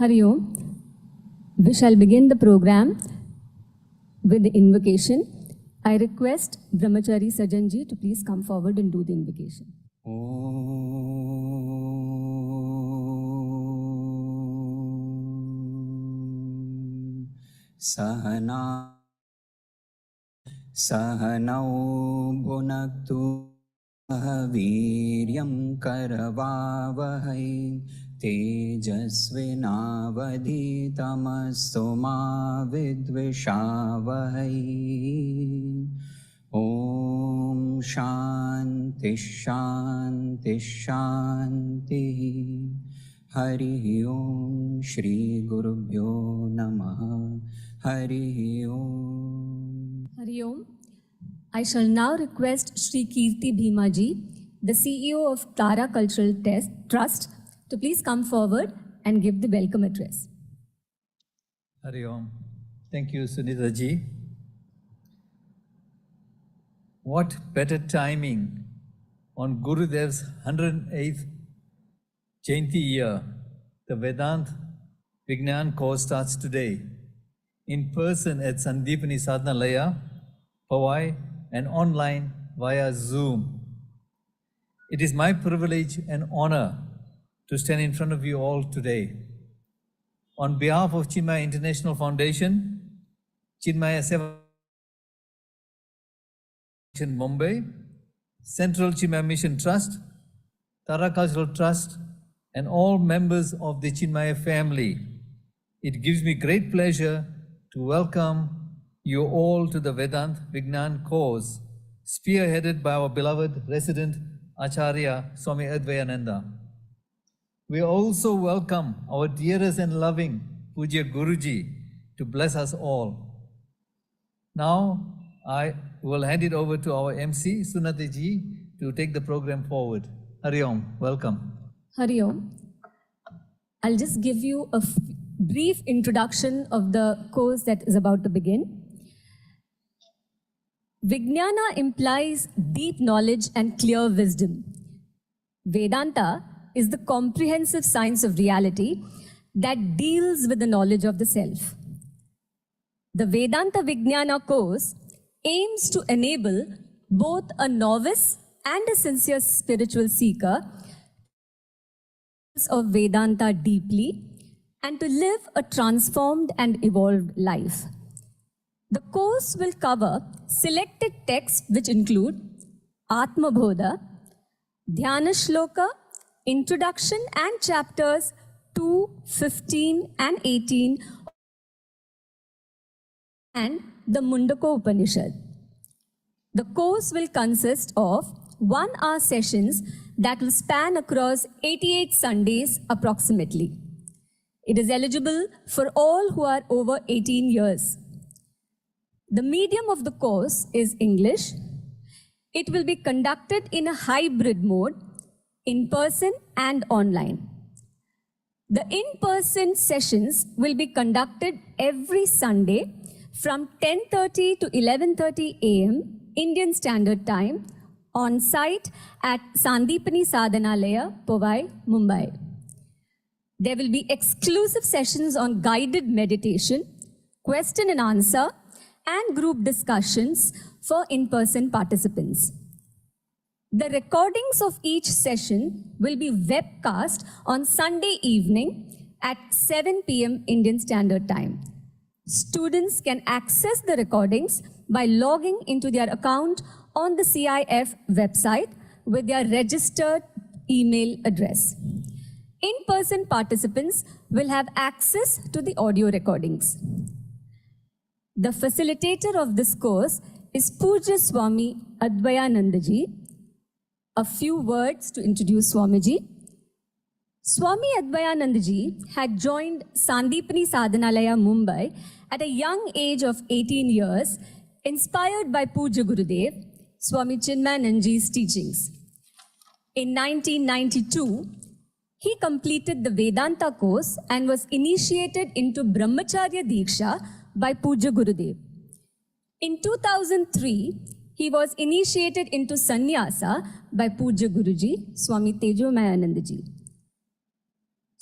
Hari Om. We shall begin the program with the invocation. I request Brahmachari Sajanji to please come forward and do the invocation. Sahana Sahanau Bhunaktu Sahaviryam Karavavahai Tejasvinavadhitamastu ma vidvishavahai. Om Shanti Shanti Shanti. Hari Om Shri Gurubhyo Namaha. Hari Om. Hari Om. I shall now request Shri Kirti Bhimaji, the CEO of Tara Cultural Trust, to please come forward and give the welcome address. Hari Om. Thank you, Sunita ji. What better timing on Gurudev's 108th Jayanti year. The Vedanta Vijnana Course starts today, in person at Sandeepany Sadhanalaya, Powai, and online via Zoom. It is my privilege and honor to stand in front of you all today. On behalf of Chinmaya International Foundation, Chinmaya Seva Mumbai, Central Chinmaya Mission Trust, Tara Cultural Trust, and all members of the Chinmaya family, it gives me great pleasure to welcome you all to the Vedanta Vijnana Course, spearheaded by our beloved Resident Acharya, Swami Advayananda. We also welcome our dearest and loving Pujya Guruji to bless us all. Now, I will hand it over to our MC, Sunati ji, to take the program forward. Hari Om, welcome. Hari Om. I'll just give you a brief introduction of the course that is about to begin. Vijnana implies deep knowledge and clear wisdom. Vedanta is the comprehensive science of reality that deals with the knowledge of the self. The Vedanta Vijnana course aims to enable both a novice and a sincere spiritual seeker of Vedanta deeply and to live a transformed and evolved life. The course will cover selected texts which include Atma Bodha, Dhyana Shloka, Introduction and chapters 2, 15 and 18 and the Mundaka Upanishad. The course will consist of 1-hour sessions that will span across 88 Sundays approximately. It is eligible for all who are over 18 years. The medium of the course is English. It will be conducted in a hybrid mode, in person and online. The in-person sessions will be conducted every Sunday from 10:30 to 11:30 a.m. Indian Standard Time on site at Sandeepany Sadhanalaya, Powai, Mumbai. There will be exclusive sessions on guided meditation, question and answer, and group discussions for in-person participants. The recordings of each session will be webcast on Sunday evening at 7 p.m. Indian Standard Time. Students can access the recordings by logging into their account on the CIF website with their registered email address. In-person participants will have access to the audio recordings. The facilitator of this course is Pujya Swami Advayananda ji. A few words to introduce Swamiji. Swami Advayananda ji had joined Sandeepany Sadhanalaya, Mumbai at a young age of 18 years, inspired by Pujya Gurudev, Swami Chinmayanandaji's teachings. In 1992, he completed the Vedanta course and was initiated into Brahmacharya Diksha by Pujya Gurudev. In 2003, he was initiated into Sannyasa by Pujya Guruji, Swami Tejomayananda ji.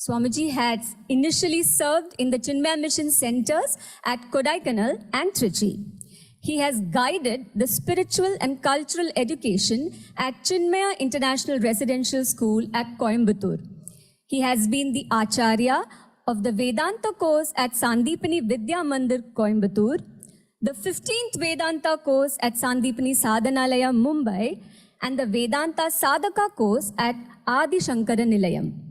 Swamiji has initially served in the Chinmaya Mission centers at Kodaikanal and Trichy. He has guided the spiritual and cultural education at Chinmaya International Residential School at Coimbatore. He has been the Acharya of the Vedanta Course at Sandeepany Vidya Mandir, Coimbatore, the 15th Vedanta Course at Sandeepany Sadhanalaya, Mumbai, and the Vedanta Sadhaka Course at Adi Shankara Nilayam.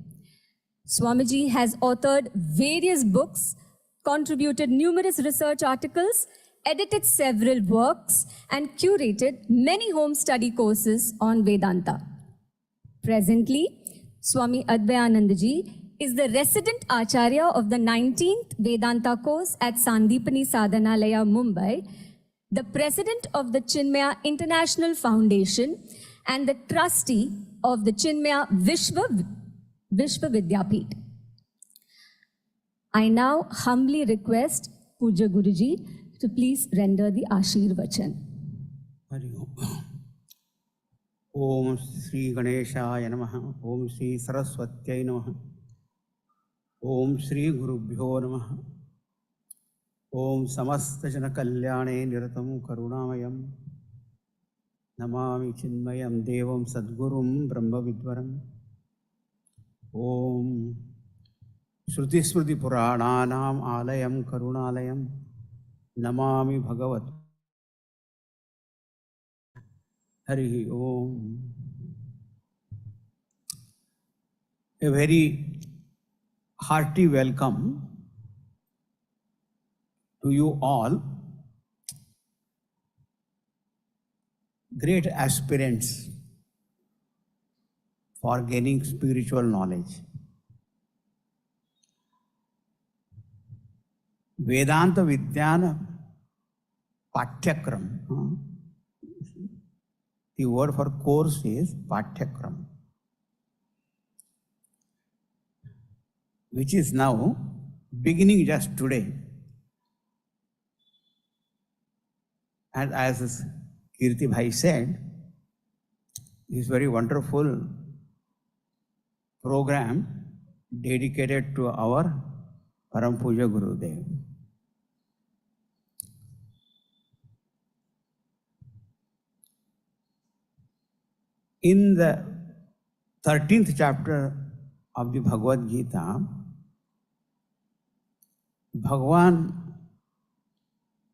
Swamiji has authored various books, contributed numerous research articles, edited several works, and curated many home study courses on Vedanta. Presently, Swami Advayananda is the Resident Acharya of the 19th Vedanta Course at Sandeepany Sadhanalaya, Mumbai, the President of the Chinmaya International Foundation, and the Trustee of the Chinmaya Vishwa Vidyapith. I now humbly request Puja Guruji to please render the Ashirvachan. Hari Om Sri Ganeshaya Namaha, Om Sri Saraswatyai Namaha, Om Sri Gurubhyo Namaha, Om Samasta Jana Kalyane Niratam Karunamayam, Namami Chinmayam Devam Sadgurum Brahma Vidvaram, Om Shruti Smriti Purananam Alayam Karunalayam, Namami Bhagavat. Hari Om. A very hearty welcome to you all, great aspirants for gaining spiritual knowledge. Vedanta Vijnana Pathyakram. The word for course is Pathyakram, which is now beginning just today. And as Kirti Bhai said, this very wonderful program dedicated to our Param Puja Gurudev. In the 13th chapter of the Bhagavad Gita, Bhagavan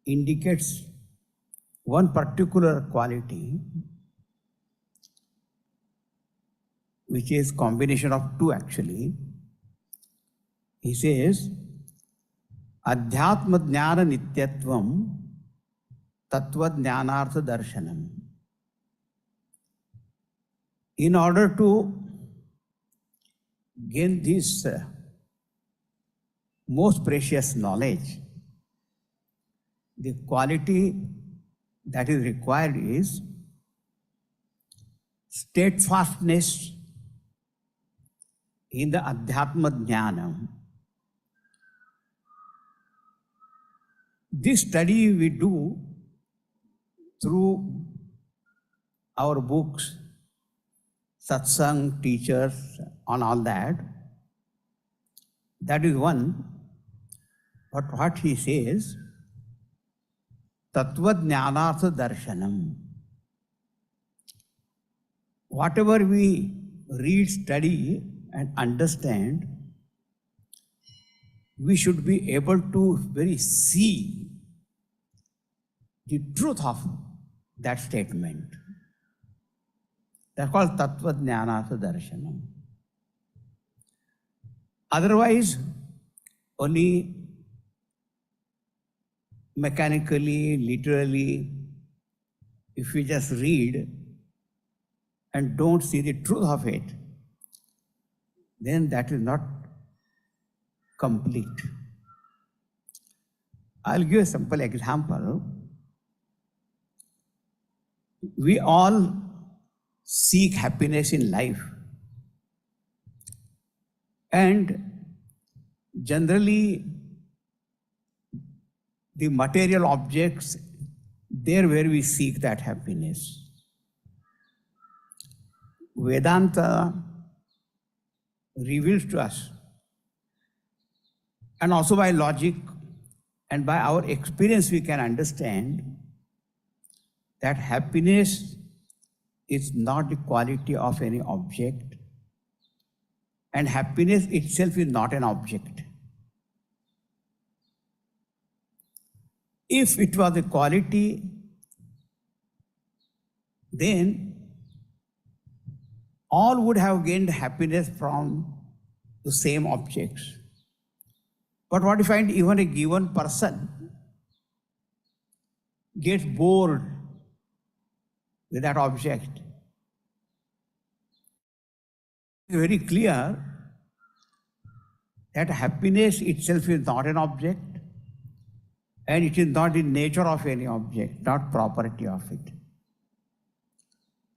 indicates one particular quality, which is combination of two actually. He says, Adhyatma Jnana Nityatvam Tattva Jnanartha Darshanam. In order to gain this most precious knowledge, the quality that is required is steadfastness in the Adhyatma Jnana. This study we do through our books, satsang, teachers, on all that. That is one. But what he says, Tattva Jnanartha Darshanam. Whatever we read, study, and understand, we should be able to very see the truth of that statement. That's called Tattva Jnanartha Darshanam. Otherwise, only mechanically, literally, if we just read and don't see the truth of it, then that is not complete. I'll give a simple example. We all seek happiness in life. And generally, the material objects, there where we seek that happiness. Vedanta reveals to us and also by logic and by our experience, we can understand that happiness is not the quality of any object, and happiness itself is not an object. If it was a quality, then all would have gained happiness from the same objects. But what if even a given person gets bored with that object? It's very clear that happiness itself is not an object, and it is not the nature of any object, not property of it.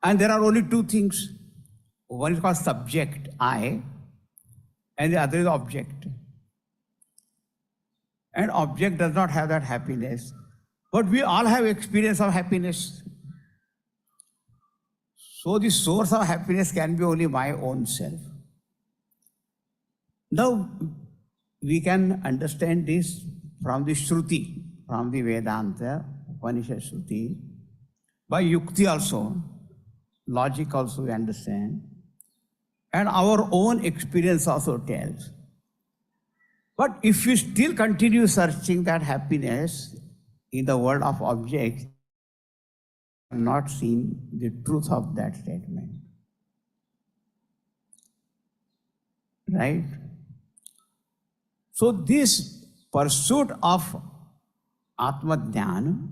And there are only two things. One is called subject, I, and the other is object. And object does not have that happiness. But we all have experience of happiness. So the source of happiness can be only my own self. Now, we can understand this from the Shruti, from the Vedanta, Upanishad Shruti, by Yukti also, logic also we understand, and our own experience also tells. But if we still continue searching that happiness in the world of objects, we have not seen the truth of that statement. Right? So this pursuit of Atma Jnana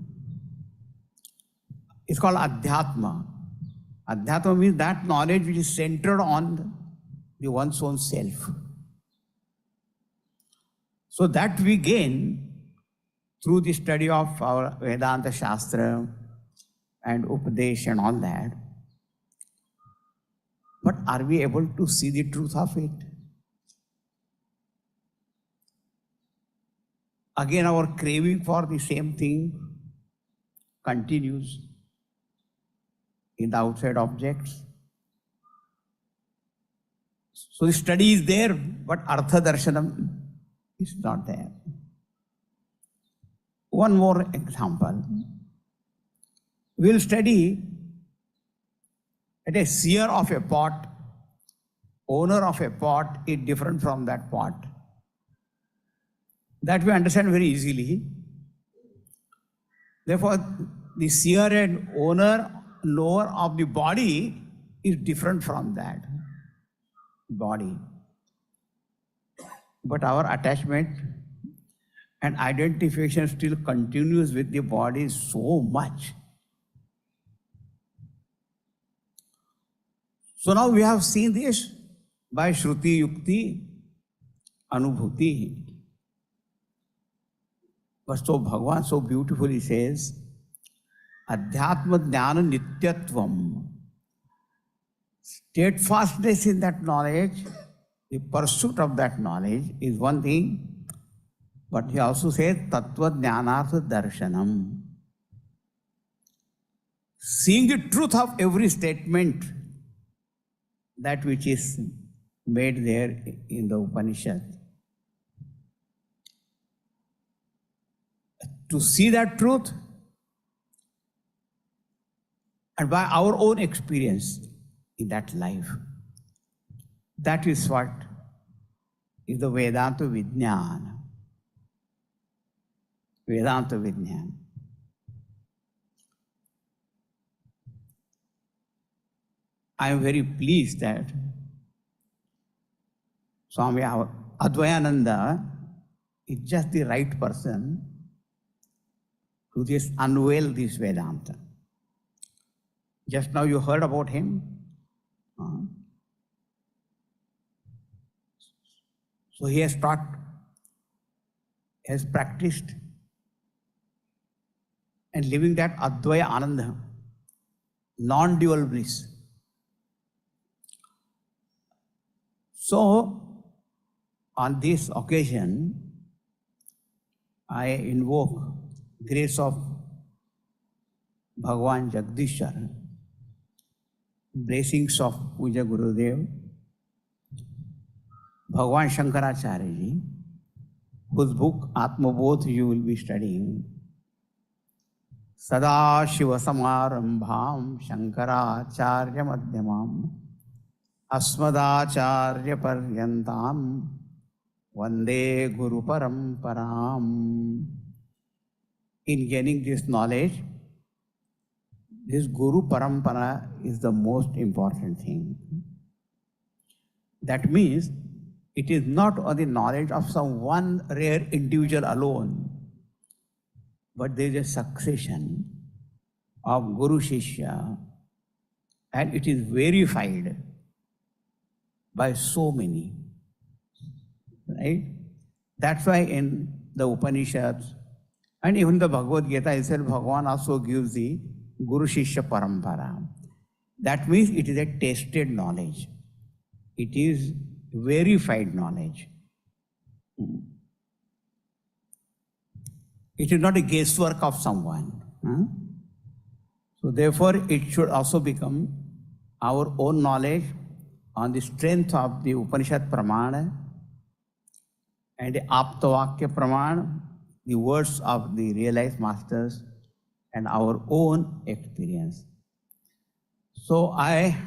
is called Adhyatma. Adhyatma means that knowledge which is centered on the one's own self. So that we gain through the study of our Vedanta Shastra and Upadesh and all that. But are we able to see the truth of it? Again, our craving for the same thing continues in the outside objects. So the study is there, but Artha Darshanam is not there. One more example. We'll study that a seer of a pot, owner of a pot is different from that pot. That we understand very easily. Therefore, the seer and owner, knower of the body is different from that body. But our attachment and identification still continues with the body so much. So now we have seen this by Shruti Yukti Anubhuti. But so Bhagavan so beautifully says, Adhyatma Jnana Nityatvam. Steadfastness in that knowledge, the pursuit of that knowledge is one thing, but he also says Tattva Jnanartha Darshanam. Seeing the truth of every statement, that which is made there in the Upanishad. To see that truth, and by our own experience in that life. That is what is the Vedanta Vijnana. Vedanta Vijnana. I am very pleased that Swami Advayananda is just the right person to just unveil this Vedanta. Just now you heard about him. So he has taught, has practiced, and living that Advaya Ananda, non-dual bliss. So, on this occasion, I invoke grace of Bhagavan Jagdishwar, blessings of Puja Gurudev, Bhagavan Shankaracharya ji, whose book Atmabodha you will be studying. Sadashiva Samarambham Shankaracharya Madhyamam Asmadacharya Paryantam Vande Guru Paramparam. In gaining this knowledge, this Guru Parampara is the most important thing. That means it is not only knowledge of some one rare individual alone, but there is a succession of Guru Shishya, and it is verified by so many. Right? That's why in the Upanishads and even the Bhagavad Gita itself, Bhagavan also gives the Guru Shishya Parampara. That means it is a tested knowledge. It is verified knowledge. It is not a guesswork of someone. So therefore, it should also become our own knowledge on the strength of the Upanishad Pramana and the Aptavakya Pramana, the words of the realized masters, and our own experience. So I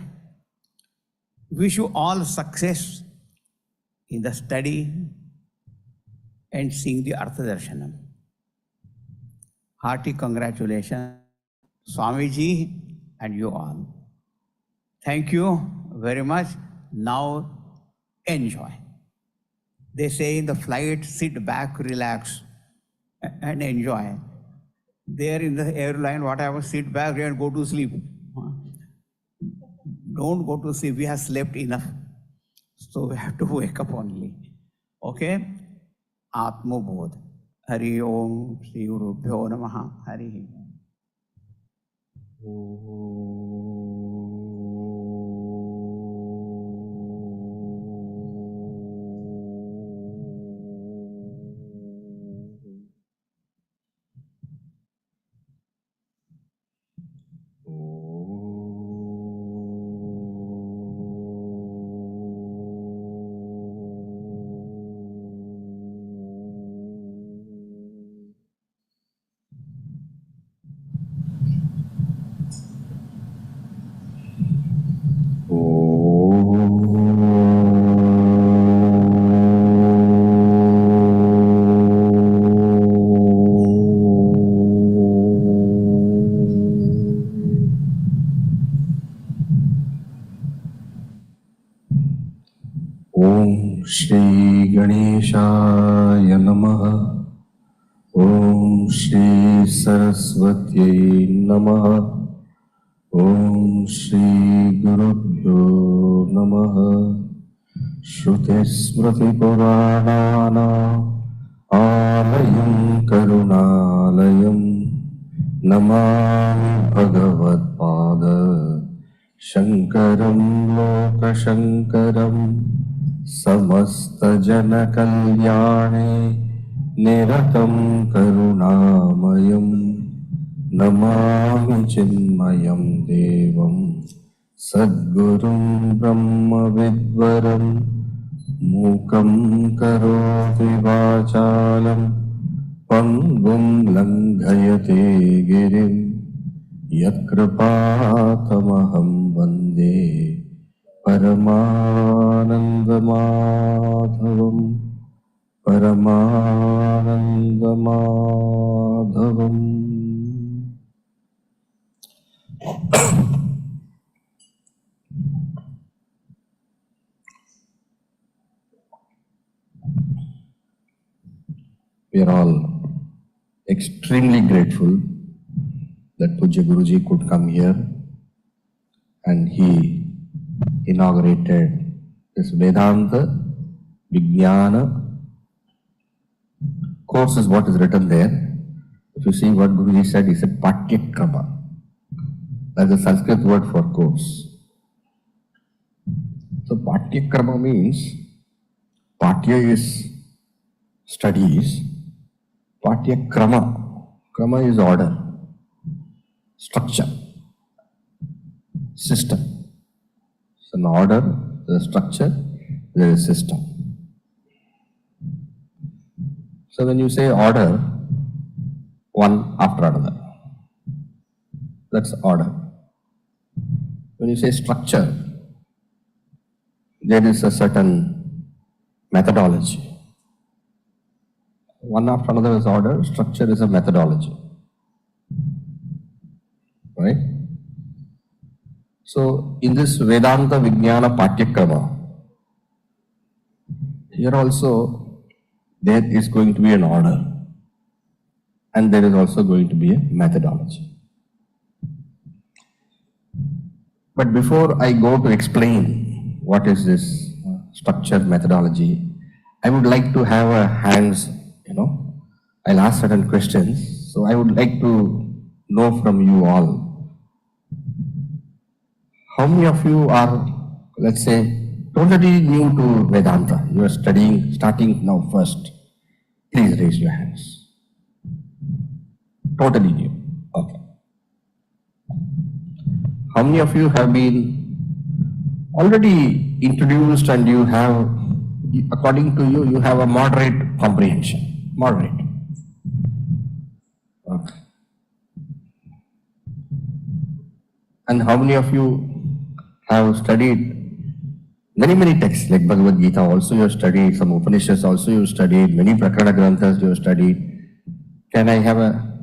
wish you all success in the study and seeing the Artha Darshanam. Hearty congratulations, Swamiji and you all. Thank you very much. Now enjoy. They say in the flight, sit back, relax, and enjoy. There in the airline, whatever, sit back and go to sleep. Don't go to sleep. We have slept enough. So we have to wake up only. Okay? Atma Bodha. Hari Om Shri Gurubhyo Namaha. Hari Shri Ganeshaya Namaha. Om Shri Saraswati Namaha. Om Shri Gurubhyo Namaha. Shruti Smriti Purana Alayam Karunalayam Namami Bhagavad Pada Shankaram Loka Shankaram Samasta Jana Kalyane Niratam Karunamayam Namami Chinmayam Devam Sadgurum Brahma Vidvaram Mukam Karoti Vachalam Pangum Langhayate Girim Yakrapatamaham Vande Paramananda Madhavam Paramananda Madhavam. We are all extremely grateful that Pujya Guruji could come here and he inaugurated this Vedanta Vijnana course is what is written there. If you see what Guruji said, he said Patyakrama. That's a Sanskrit word for course. So Patyakrama means Patya is studies, Patyakrama. Krama is order, structure, system. So an order, there is structure, there is system. So when you say order, one after another, that's order. When you say structure, there is a certain methodology. One after another is order, structure is a methodology. Right? So in this Vedanta Vijnana Patyakrama, here also there is going to be an order and there is also going to be a methodology. But before I go to explain what is this structured methodology, I would like to have a hands, I'll ask certain questions. So I would like to know from you all, how many of you are, let's say, totally new to Vedanta? You are starting now first. Please raise your hands. Totally new. Okay. How many of you have been already introduced and you have, according to you, you have a moderate comprehension? Moderate. Okay. And how many of you have studied many texts like Bhagavad Gita also you have studied, some Upanishads also you have studied, many Prakarana Granthas you have studied. Can I have a,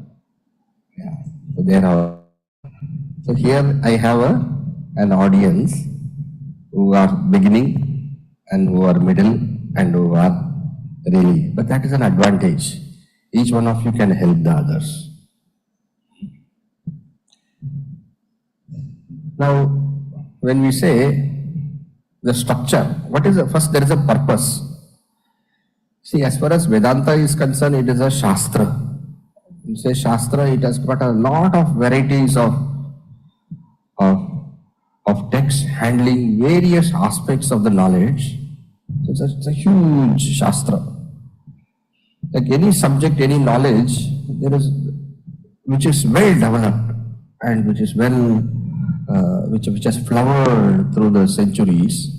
yeah, so there are, so here I have an audience who are beginning and who are middle and who are really, but that is an advantage. Each one of you can help the others. Now, when we say the structure, what is the first? There is a purpose. See, as far as Vedanta is concerned, it is a Shastra. You say Shastra, it has got a lot of varieties of texts handling various aspects of the knowledge. So it's a huge Shastra. Like any subject, any knowledge, which is well developed and which is which has flowered through the centuries,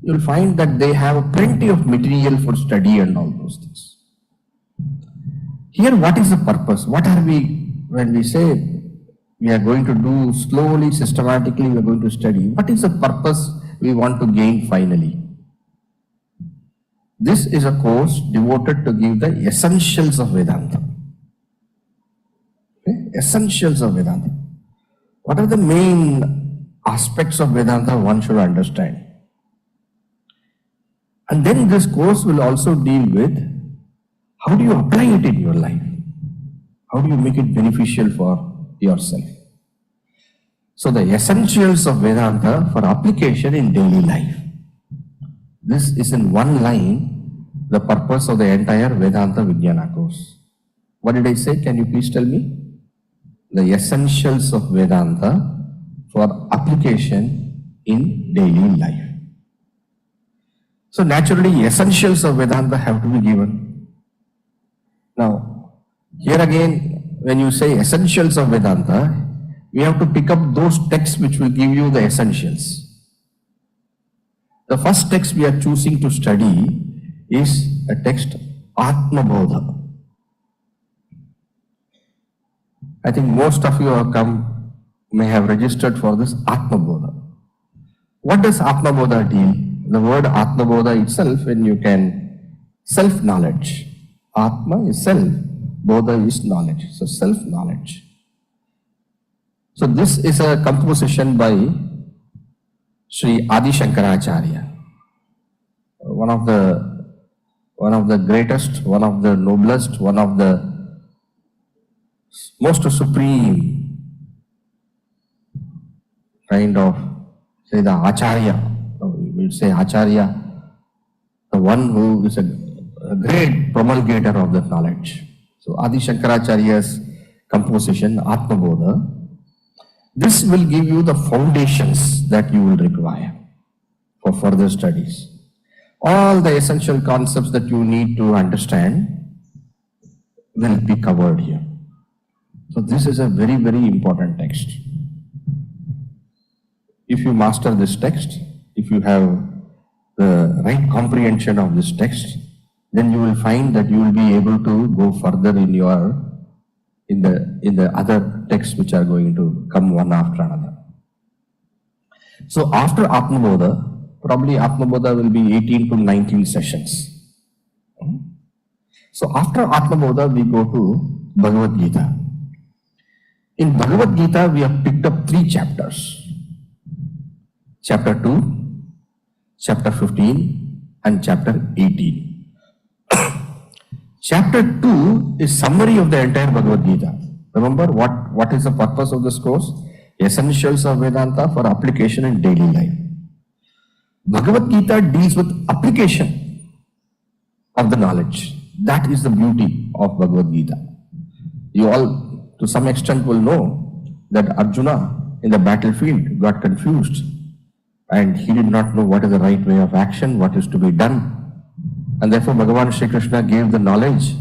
you'll find that they have plenty of material for study and all those things. Here, what is the purpose? What are we, when we say we are going to do slowly, systematically, we are going to study, what is the purpose we want to gain finally? This is a course devoted to give the essentials of Vedanta. Okay? Essentials of Vedanta. What are the main aspects of Vedanta one should understand? And then this course will also deal with how do you apply it in your life? How do you make it beneficial for yourself? So the essentials of Vedanta for application in daily life. This is in one line the purpose of the entire Vedanta Vijnana course. What did I say? Can you please tell me? The essentials of Vedanta for application in daily life. So naturally, essentials of Vedanta have to be given. Now, here again, when you say essentials of Vedanta, we have to pick up those texts which will give you the essentials. The first text we are choosing to study is a text, Atma Bodha. I think most of you have come, may have registered for this Atma Bodha. What does Atma Bodha deal? The word Atma Bodha itself, when you can, self-knowledge. Atma is self, Bodha is knowledge. So self-knowledge. So this is a composition by Sri Adi Shankaracharya, one of the greatest, one of the noblest, one of the most supreme kind of, say, the Acharya. We will say Acharya, the one who is a great promulgator of the knowledge. So Adi Shankaracharya's composition, Atma Bodha, this will give you the foundations that you will require for further studies. All the essential concepts that you need to understand will be covered here. So this is a very, very important text. If you master this text, if you have the right comprehension of this text, then you will find that you will be able to go further in the other texts which are going to come one after another. So after Atma Bodha, probably Atma Bodha will be 18 to 19 sessions. So after Atma Bodha, we go to Bhagavad Gita. In Bhagavad Gita, we have picked up 3 chapters. Chapter 2, chapter 15, and chapter 18. Chapter 2 is summary of the entire Bhagavad Gita. Remember what is the purpose of this course? Essentials of Vedanta for application in daily life. Bhagavad Gita deals with application of the knowledge. That is the beauty of Bhagavad Gita. You all, to some extent, will know that Arjuna in the battlefield got confused and he did not know what is the right way of action, what is to be done. And therefore Bhagavan Shri Krishna gave the knowledge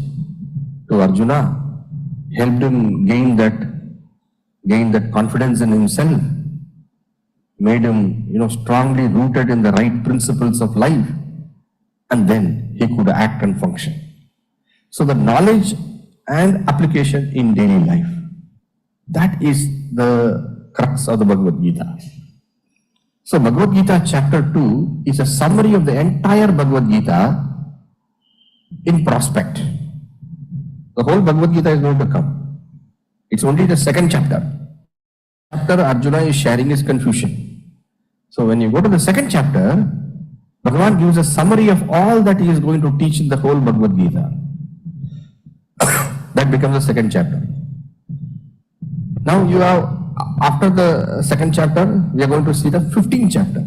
to Arjuna, helped him gain that confidence in himself, made him strongly rooted in the right principles of life, and then he could act and function. So the knowledge and application in daily life, that is the crux of the Bhagavad Gita. So Bhagavad Gita chapter 2 is a summary of the entire Bhagavad Gita in prospect. The whole Bhagavad Gita is going to come. It's only the second chapter. Chapter Arjuna is sharing his confusion. So when you go to the second chapter, Bhagavan gives a summary of all that he is going to teach in the whole Bhagavad Gita. That becomes the second chapter. Now you have, after the second chapter, we are going to see the 15th chapter.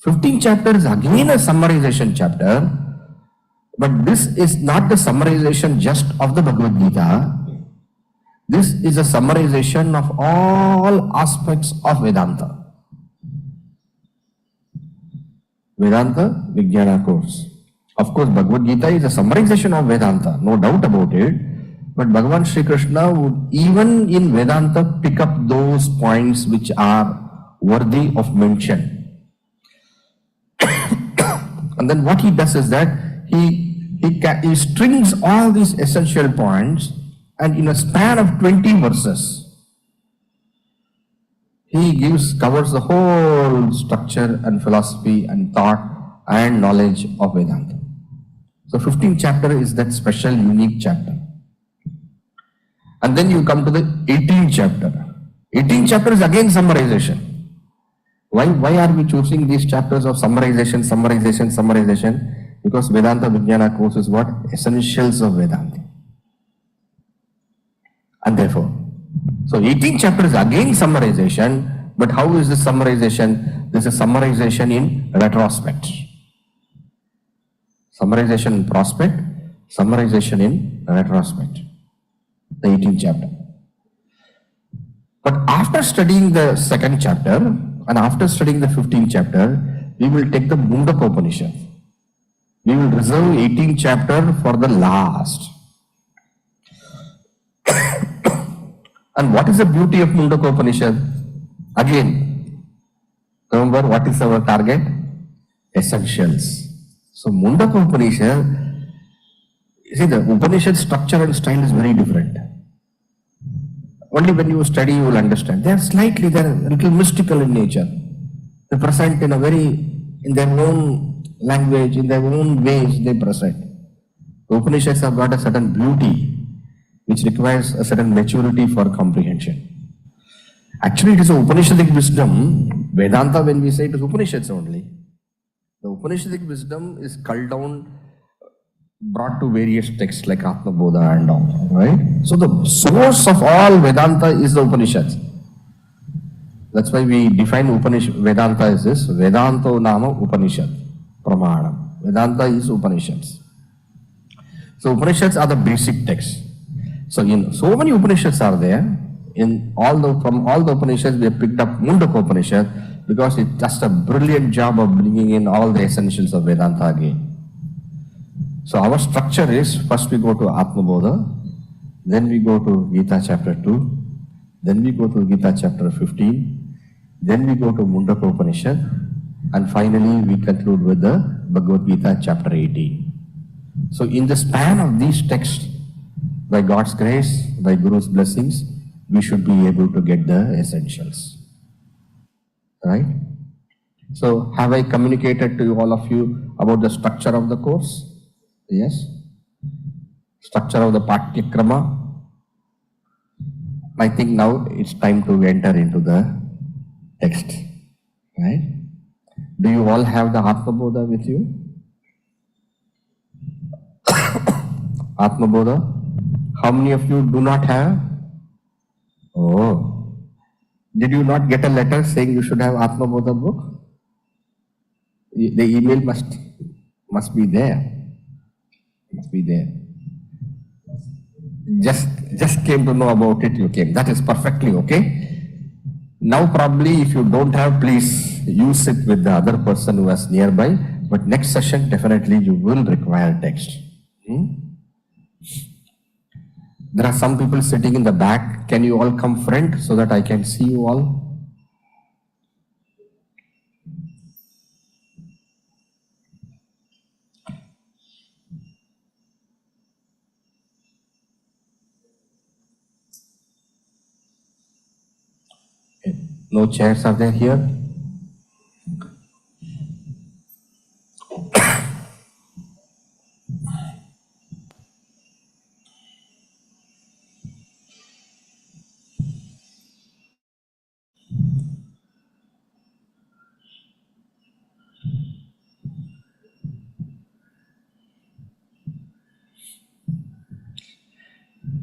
15th chapter is again a summarization chapter, but this is not the summarization just of the Bhagavad Gita. This is a summarization of all aspects of Vedanta. Vedanta Vijnana Course. Of course, Bhagavad Gita is a summarization of Vedanta, no doubt about it. But Bhagavan Shri Krishna would even in Vedanta pick up those points which are worthy of mention. And then what he does is that he strings all these essential points, and in a span of 20 verses, he covers the whole structure and philosophy and thought and knowledge of Vedanta. So 15th chapter is that special, unique chapter. And then you come to the 18th chapter. 18th chapter is again summarization. Why are we choosing these chapters of summarization? Because Vedanta Vijnana Course is what? Essentials of Vedanta. And therefore, so 18th chapter is again summarization, but how is this summarization? This is summarization in retrospect. Summarization in prospect, summarization in retrospect. The 18th chapter. But after studying the second chapter and after studying the 15th chapter, we will take the Mundaka Upanishad. We will reserve 18th chapter for the last. And what is the beauty of Mundaka Upanishad? Again, remember what is our target? Essentials. So Mundaka Upanishad, you see, the Upanishad structure and style is very different. Only when you study you will understand. They're a little mystical in nature. They present in their own language, in their own ways they present. The Upanishads have got a certain beauty which requires a certain maturity for comprehension. Actually, it is Upanishadic wisdom. Vedanta, when we say it is Upanishads only, the Upanishadic wisdom is culled down, brought to various texts like Atma Bodha and all, right? So the source of all Vedanta is the Upanishads. That's why we define Vedanta as this: Vedanto Nama Upanishad Pramanam. Vedanta is Upanishads. So Upanishads are the basic texts. So so many Upanishads are there. From all the Upanishads we have picked up Mundaka Upanishad because it does a brilliant job of bringing in all the essentials of Vedanta again. So our structure is, first we go to Atma Bodha, then we go to Gita chapter 2, then we go to Gita chapter 15, then we go to Mundaka Upanishad, and finally we conclude with the Bhagavad Gita chapter 18. So in the span of these texts, by God's grace, by Guru's blessings, we should be able to get the essentials. Right? So have I communicated to all of you about the structure of the course? Yes? Structure of the Patyakrama. I think now it's time to enter into the text. Right? Do you all have the Atma Bodha with you? Atma Bodha? How many of you do not have? Oh. Did you not get a letter saying you should have Atma Bodha book? The email must be there. Must be there. Just came to know about it, you came. That is perfectly okay. Now probably if you don't have, please use it with the other person who is nearby. But next session definitely you will require text. There are some people sitting in the back. Can you all come front so that I can see you all? No chairs are there here?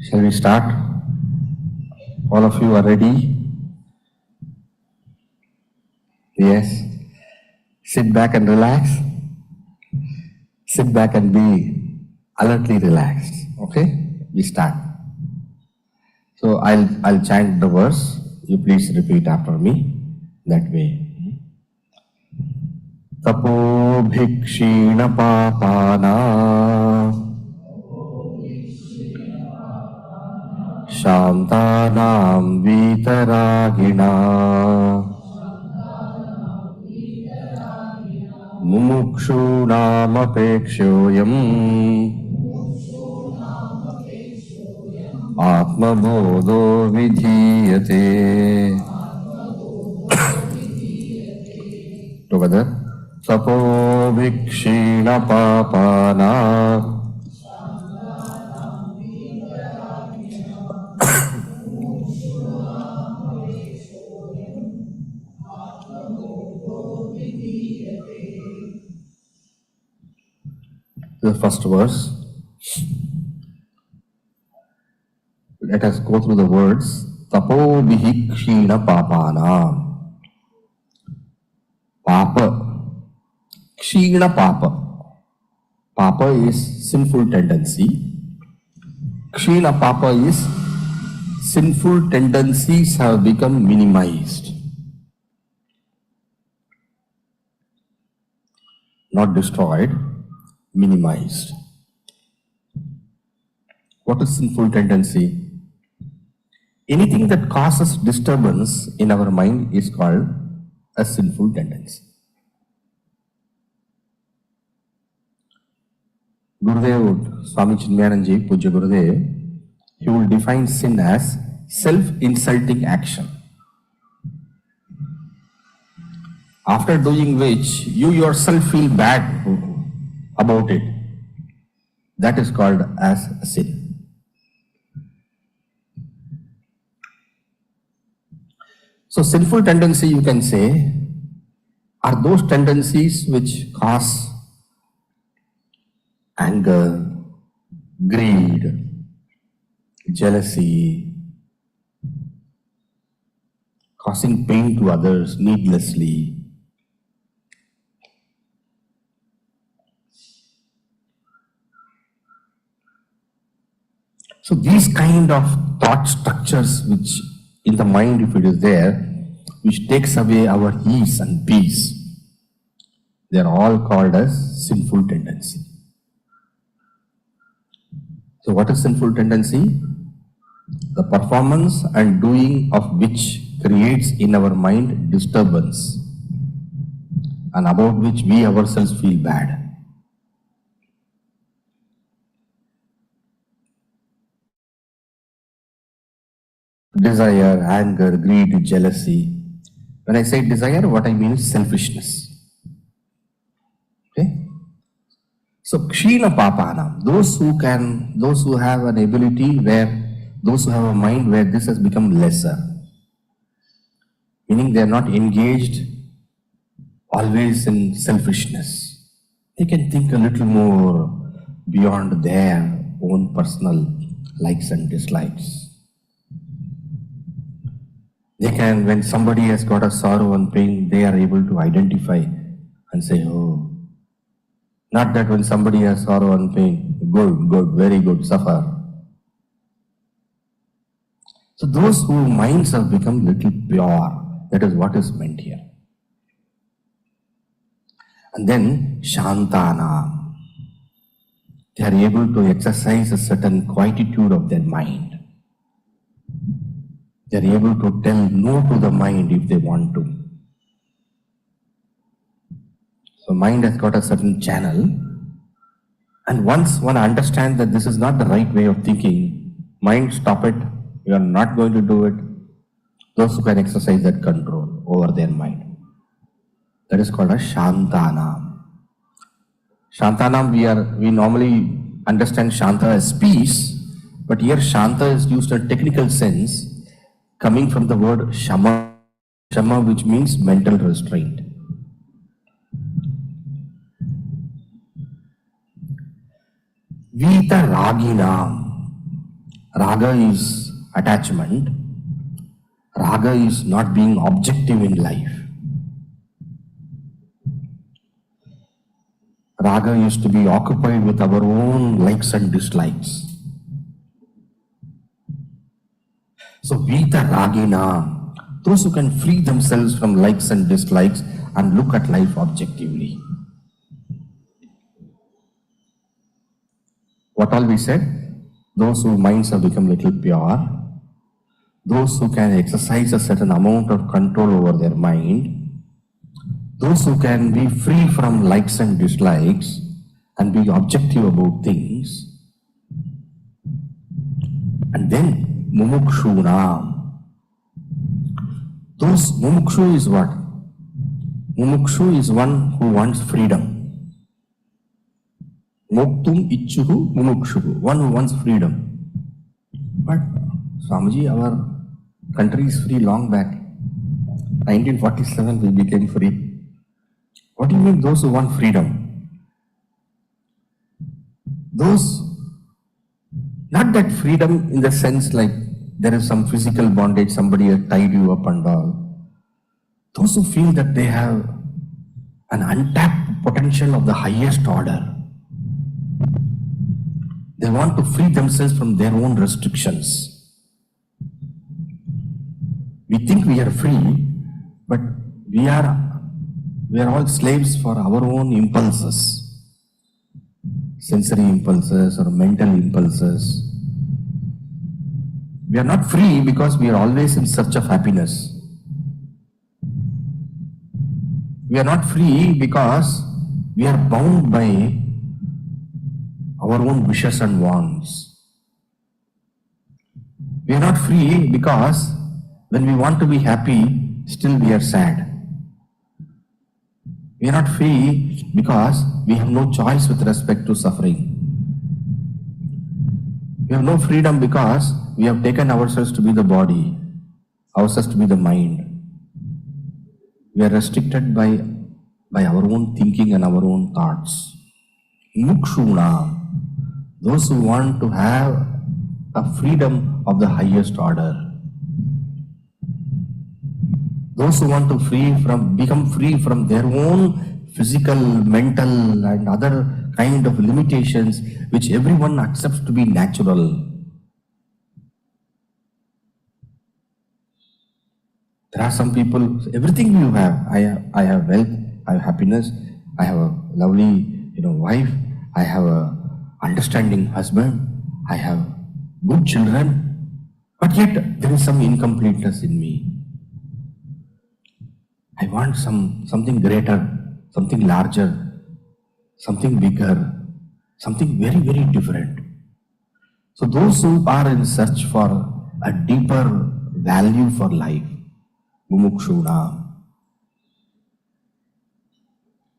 Shall we start? All of you are ready? Yes. Sit back and relax. Sit back and be alertly relaxed. Okay? We start. So I'll chant the verse. You please repeat after me. That way. Tapo bhikshina papana Shantanam vitaragina Mumukshunam apekshyoyam Atmabodho vidhiyate. Together. Tapo vikshina papana The first verse. Let us go through the words. Tapo bhikshina papana. Papa. Kshina papa. Papa is sinful tendency. Kshina papa is sinful tendencies have become minimized. Not destroyed, minimized. What is sinful tendency? Anything that causes disturbance in our mind is called a sinful tendency. Gurudev, Swami Advayananda, Puja Gurudev, he will define sin as self-insulting action. After doing which, you yourself feel bad about it. That is called as sin. So sinful tendency, you can say, are those tendencies which cause anger, greed, jealousy, causing pain to others needlessly. So these kind of thought structures which in the mind, if it is there, which takes away our ease and peace, they are all called as sinful tendency. So what is sinful tendency? The performance and doing of which creates in our mind disturbance and about which we ourselves feel bad. desire, anger, greed, jealousy. When I say desire, what I mean is selfishness. Okay? So kshina papanam, those who have an ability those who have a mind where this has become lesser, meaning they are not engaged always in selfishness. They can think a little more beyond their own personal likes and dislikes. They can, when somebody has got a sorrow and pain, they are able to identify and say, oh, not that when somebody has sorrow and pain, good, very good, suffer. So those whose minds have become little pure, that is what is meant here. And then Shantana, they are able to exercise a certain quietude of their mind. They are able to tell no to the mind if they want to. So mind has got a certain channel, and once one understands that this is not the right way of thinking, mind, stop it, you are not going to do it. Those who can exercise that control over their mind. That is called a Shantanam. Shantanam, we normally understand Shanta as peace, but here Shanta is used in a technical sense, coming from the word Shama, which means mental restraint. Vita Raginam. Raga is attachment. Raga is not being objective in life. Raga is to be occupied with our own likes and dislikes. So Vita Ragina, those who can free themselves from likes and dislikes and look at life objectively. What all we said? Those whose minds have become little pure, those who can exercise a certain amount of control over their mind, those who can be free from likes and dislikes and be objective about things, and then Mumukshuna. Those Mumukshu is what? Mumukshu is one who wants freedom. Moktum Ichuhu Mumukshu, one who wants freedom. But Swamiji, our country is free long back. 1947 we became free. What do you mean those who want freedom? Those, not that freedom in the sense like there is some physical bondage, somebody has tied you up and all. Those who feel that they have an untapped potential of the highest order. They want to free themselves from their own restrictions. We think we are free, but we are all slaves for our own impulses, sensory impulses or mental impulses. We are not free because we are always in search of happiness. We are not free because we are bound by our own wishes and wants. We are not free because when we want to be happy, still we are sad. We are not free because we have no choice with respect to suffering. We have no freedom because we have taken ourselves to be the body, ourselves to be the mind. We are restricted by our own thinking and our own thoughts. Mukshuna, those who want to have a freedom of the highest order. Those who want to become free from their own physical, mental and other kind of limitations which everyone accepts to be natural. There are some people, everything you have, I have wealth, I have happiness, I have a lovely wife, I have a understanding husband, I have good children, but yet there is some incompleteness in me. I want something greater, something larger, something bigger, something very, very different. So those who are in search for a deeper value for life. Mumukshuna.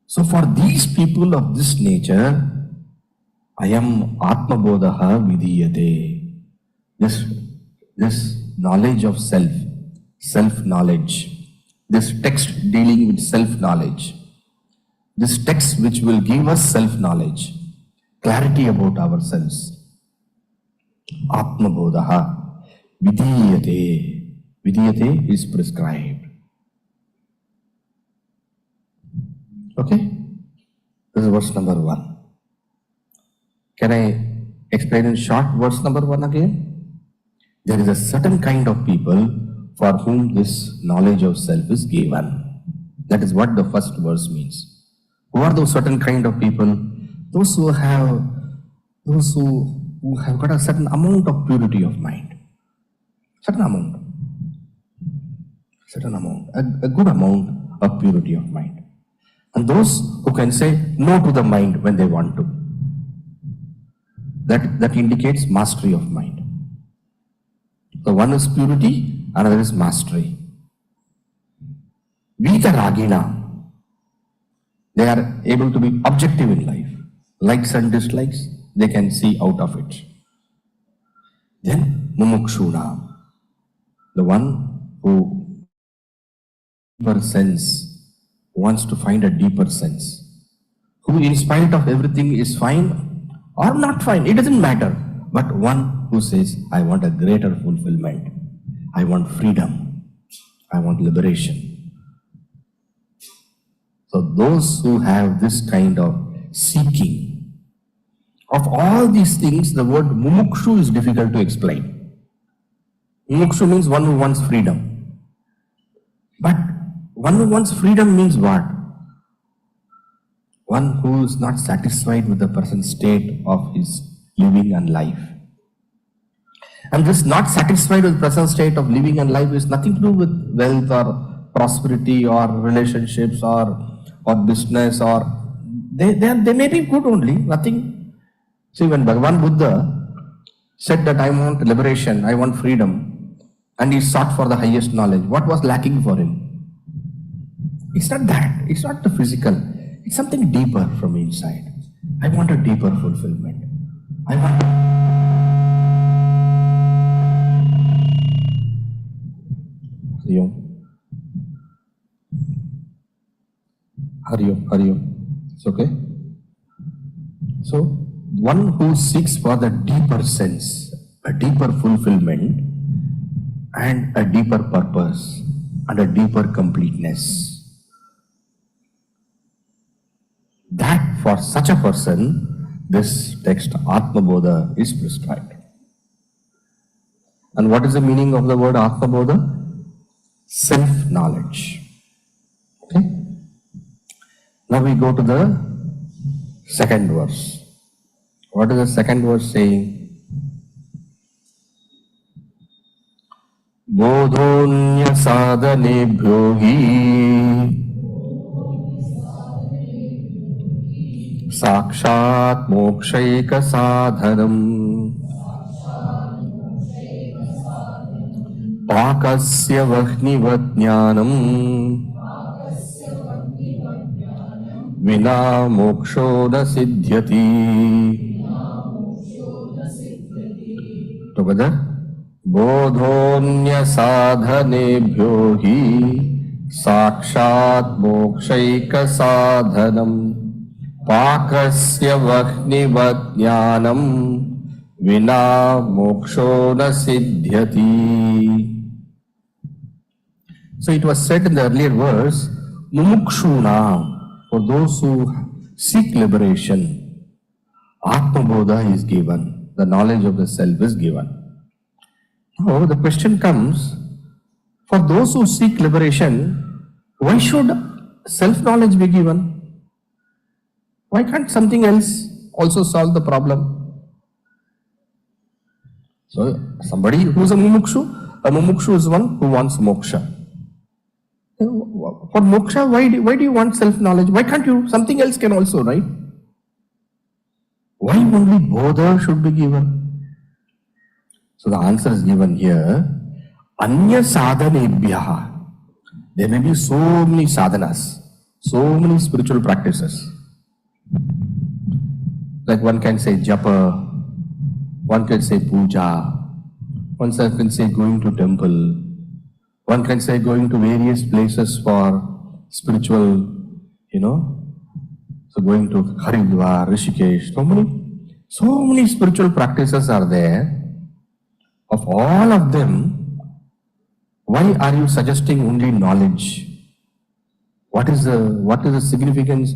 So for these people of this nature, Ayam Atmabodha Vidiyate. This knowledge of self, self-knowledge, this text dealing with self-knowledge, this text which will give us self-knowledge, clarity about ourselves. Atmabodha Vidiyate. Vidiyate is prescribed. Okay? This is verse number 1. Can I explain in short verse number 1 again? There is a certain kind of people for whom this knowledge of self is given. That is what the first verse means. Who are those certain kind of people? Those who have got a certain amount of purity of mind. Certain amount, a good amount of purity of mind. And those who can say no to the mind when they want to. That indicates mastery of mind. So one is purity, another is mastery. Vitaragina. They are able to be objective in life. Likes and dislikes, they can see out of it. Then Mumukshuna. The one who deeper sense wants to find a deeper sense. Who in spite of everything is fine or not fine, it doesn't matter. But one who says, I want a greater fulfillment. I want freedom. I want liberation. So those who have this kind of seeking, of all these things, the word mumukshu is difficult to explain. Mumukshu means one who wants freedom. But one who wants freedom means what? One who is not satisfied with the present state of his living and life. And this not satisfied with the present state of living and life is nothing to do with wealth or prosperity or relationships or business or they may be good only, nothing. See, when Bhagavan Buddha said that I want liberation, I want freedom, and he sought for the highest knowledge, what was lacking for him? It's not that. It's not the physical. It's something deeper from inside. I want a deeper fulfillment. I want. Hari Om. It's okay. So, one who seeks for the deeper sense, a deeper fulfillment, and a deeper purpose, and a deeper completeness. That for such a person, this text Atma Bodha is prescribed. And what is the meaning of the word Atma Bodha? Self-knowledge. Okay? Now we go to the second verse. What is the second verse saying? Bodhonya sadhanebhyo hi sakshat mokshaika sadhanam pakasya vahnivat jnanam vina moksho na siddhyati. Together. Bodhonya sadhanebhyo hi sakshat mokshaika sadhanam pakasya vahnivat jnanam vina moksho na siddhyati. So it was said in the earlier verse, mumukshuna, for those who seek liberation, Atma Bodha is given, the knowledge of the self is given. Now the question comes, for those who seek liberation, why should self-knowledge be given? Why can't something else also solve the problem? So somebody who is a mumukshu is one who wants moksha. For moksha, why do you want self-knowledge? Why can't you? Something else can also, right? Why only Bodha should be given? So the answer is given here. Anya sadhanebhyaha. There may be so many sadhanas, so many spiritual practices. Like one can say japa, one can say puja, one can say going to temple, one can say going to various places for spiritual, so going to Haridwar, Rishikesh, so many spiritual practices are there. Of all of them, why are you suggesting only knowledge? What is the significance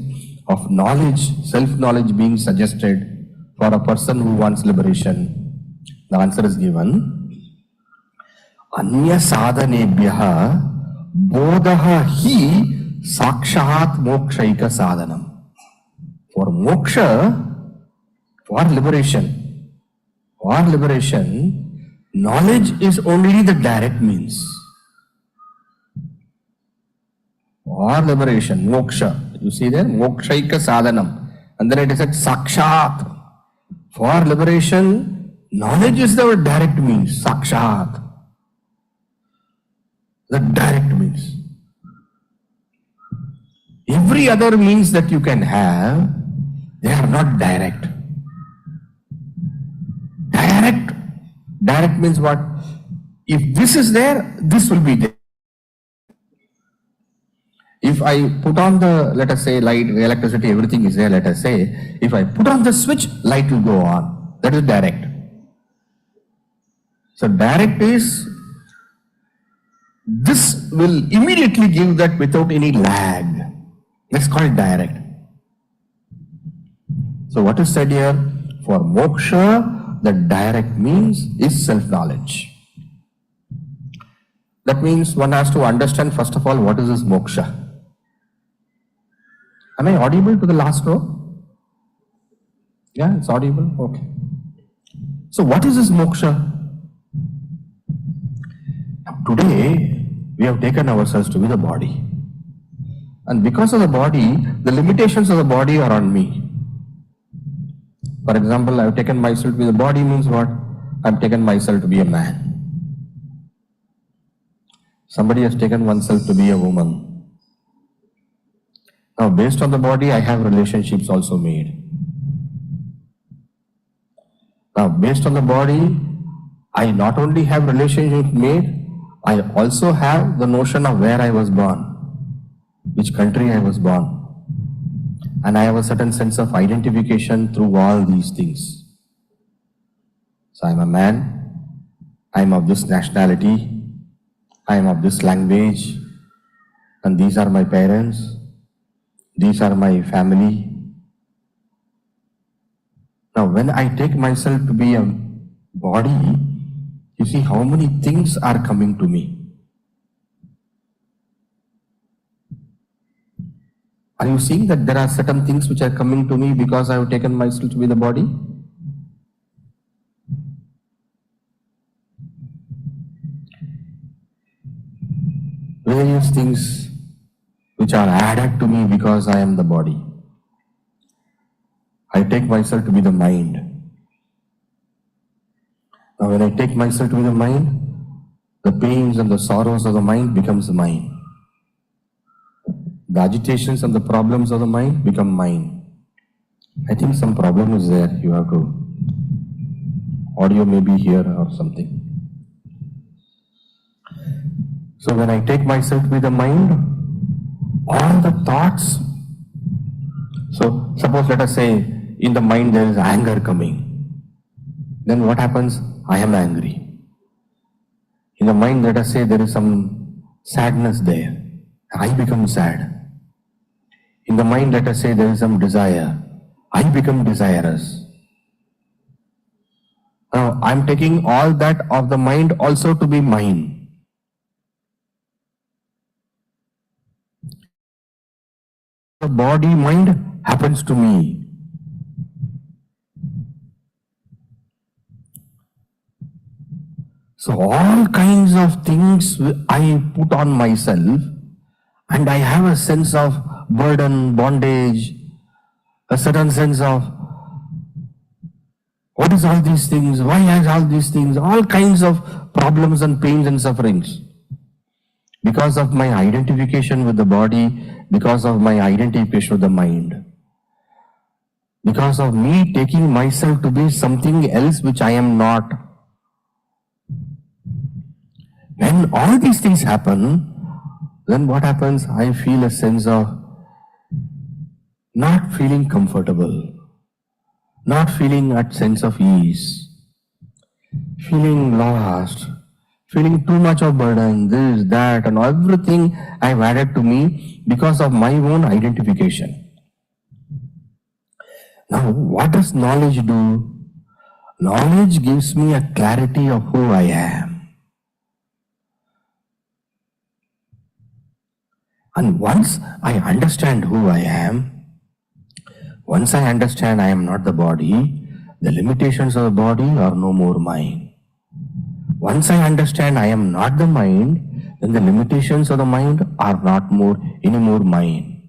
of knowledge, self-knowledge being suggested for a person who wants liberation? The answer is given. Anya sadhanebhyaha bodhaha hi sakshat mokshaika sadhanam. For moksha, for liberation, knowledge is only the direct means. For liberation, moksha. You see there, mokshaika sadhanam. And then it is said sakshat. For liberation, knowledge is the direct means, sakshat. The direct means. Every other means that you can have, they are not direct. Direct means what? If this is there, this will be there. If I put on the, let us say, light, electricity, everything is there, let us say, if I put on the switch, light will go on. That is direct. So direct is, this will immediately give that without any lag. That's called direct. So what is said here? For moksha, the direct means is self-knowledge. That means one has to understand first of all what is this moksha. Am I audible to the last row? Yeah, it's audible? Okay. So what is this moksha? Today, we have taken ourselves to be the body. And because of the body, the limitations of the body are on me. For example, I have taken myself to be the body means what? I have taken myself to be a man. Somebody has taken oneself to be a woman. Now, based on the body, I have relationships also made. Now, based on the body, I not only have relationships made, I also have the notion of where I was born, which country I was born. And I have a certain sense of identification through all these things. So I'm a man, I'm of this nationality, I'm of this language, and these are my parents, these are my family. Now when I take myself to be a body, you see how many things are coming to me. Are you seeing that there are certain things which are coming to me because I have taken myself to be the body? Various things which are added to me because I am the body. I take myself to be the mind. Now when I take myself to be the mind, the pains and the sorrows of the mind becomes mine. The agitations and the problems of the mind become mine. I think some problem is there. You have to, audio may be here or something. So when I take myself to be the mind, all the thoughts, so suppose let us say in the mind there is anger coming. Then what happens? I am angry. In the mind let us say there is some sadness there. I become sad. In the mind, let us say there is some desire. I become desirous. Now, I am taking all that of the mind also to be mine. The body, mind happens to me. So, all kinds of things I put on myself, and I have a sense of burden, bondage, a certain sense of what is all these things? Why has all these things? All kinds of problems and pains and sufferings. Because of my identification with the body, because of my identification with the mind. Because of me taking myself to be something else which I am not. When all these things happen, then what happens? I feel a sense of not feeling comfortable, not feeling that sense of ease, feeling lost, feeling too much of burden, this, that, and everything I've added to me because of my own identification. Now, what does knowledge do? Knowledge gives me a clarity of who I am. And once I understand who I am, once I understand I am not the body, the limitations of the body are no more mine. Once I understand I am not the mind, then the limitations of the mind are not anymore mine.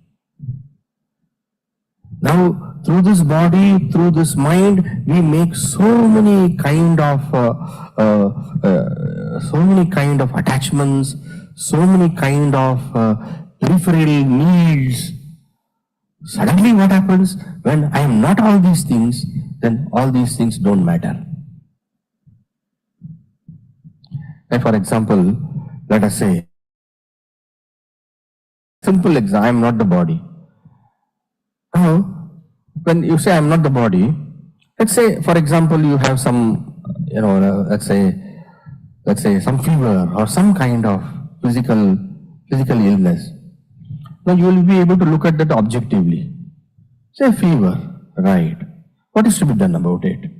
Now, through this body, through this mind, we make so many kind of attachments, so many kind of peripheral needs. Suddenly what happens? When I am not all these things, then all these things don't matter. Like for example, let us say, simple example, I am not the body. Now, when you say I am not the body, let's say, for example, you have some, let's say some fever or some kind of physical illness. Now you will be able to look at that objectively. Say fever, right? What is to be done about it?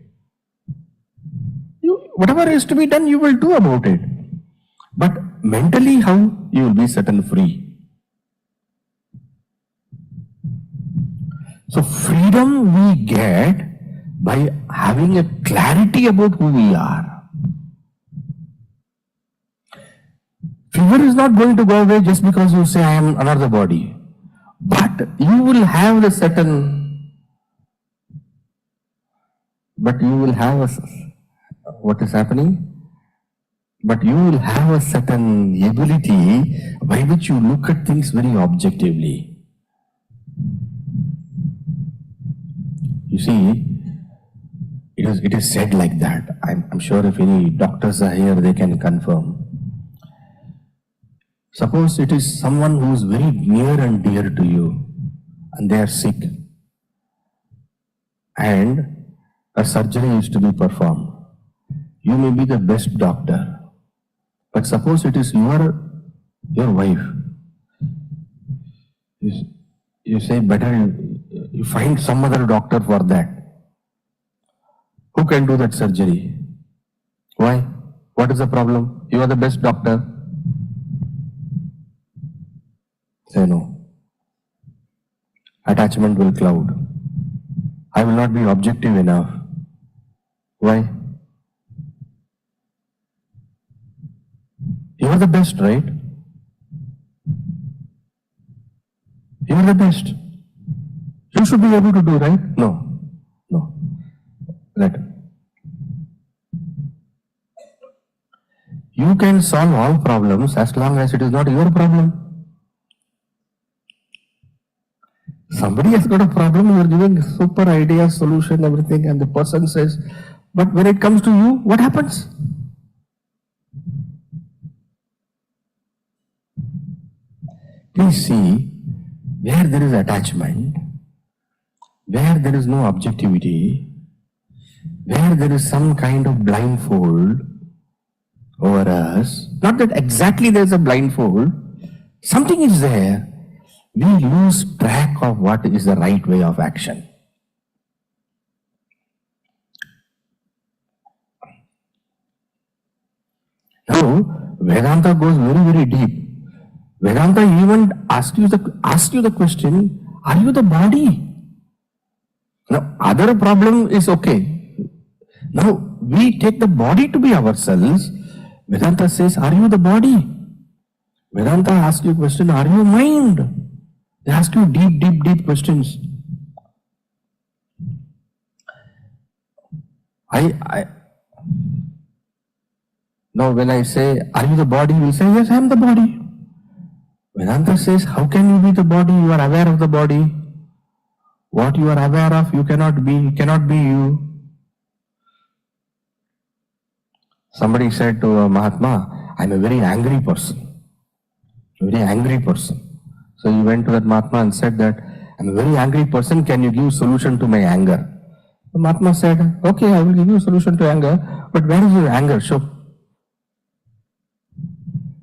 Whatever is to be done, you will do about it. But mentally, how? You will be set and free. So freedom we get by having a clarity about who we are. Fever is not going to go away just because you say I am another body. But you will have a certain, what is happening? But you will have a certain ability by which you look at things very objectively. You see, it is said like that. I'm sure if any doctors are here, they can confirm. Suppose it is someone who is very near and dear to you, and they are sick, and a surgery is to be performed. You may be the best doctor, but suppose it is your wife. You say better you find some other doctor for that. Who can do that surgery? Why? What is the problem? You are the best doctor. Say no. Attachment will cloud. I will not be objective enough. Why? You are the best, right? You are the best. You should be able to do, right? No. Right. You can solve all problems as long as it is not your problem. Somebody has got a problem, you are giving super idea, solution, everything, and the person says, but when it comes to you, what happens? Please see, where there is attachment, where there is no objectivity, where there is some kind of blindfold over us, not that exactly there is a blindfold, something is there, we lose track of what is the right way of action. Now, Vedanta goes very, very deep. Vedanta even asks you the question, are you the body? Now, other problem is okay. Now, we take the body to be ourselves. Vedanta says, are you the body? Vedanta asks you a question, are you mind? They ask you deep questions. I now when I say, are you the body? You will say, yes, I am the body. Vedanta says, how can you be the body? You are aware of the body. What you are aware of, you cannot be you. Somebody said to a Mahatma, I'm a very angry person. A very angry person. So he went to that Mahatma and said that, I'm a very angry person, can you give solution to my anger? The Mahatma said, okay, I will give you a solution to anger, but where is your anger? Show.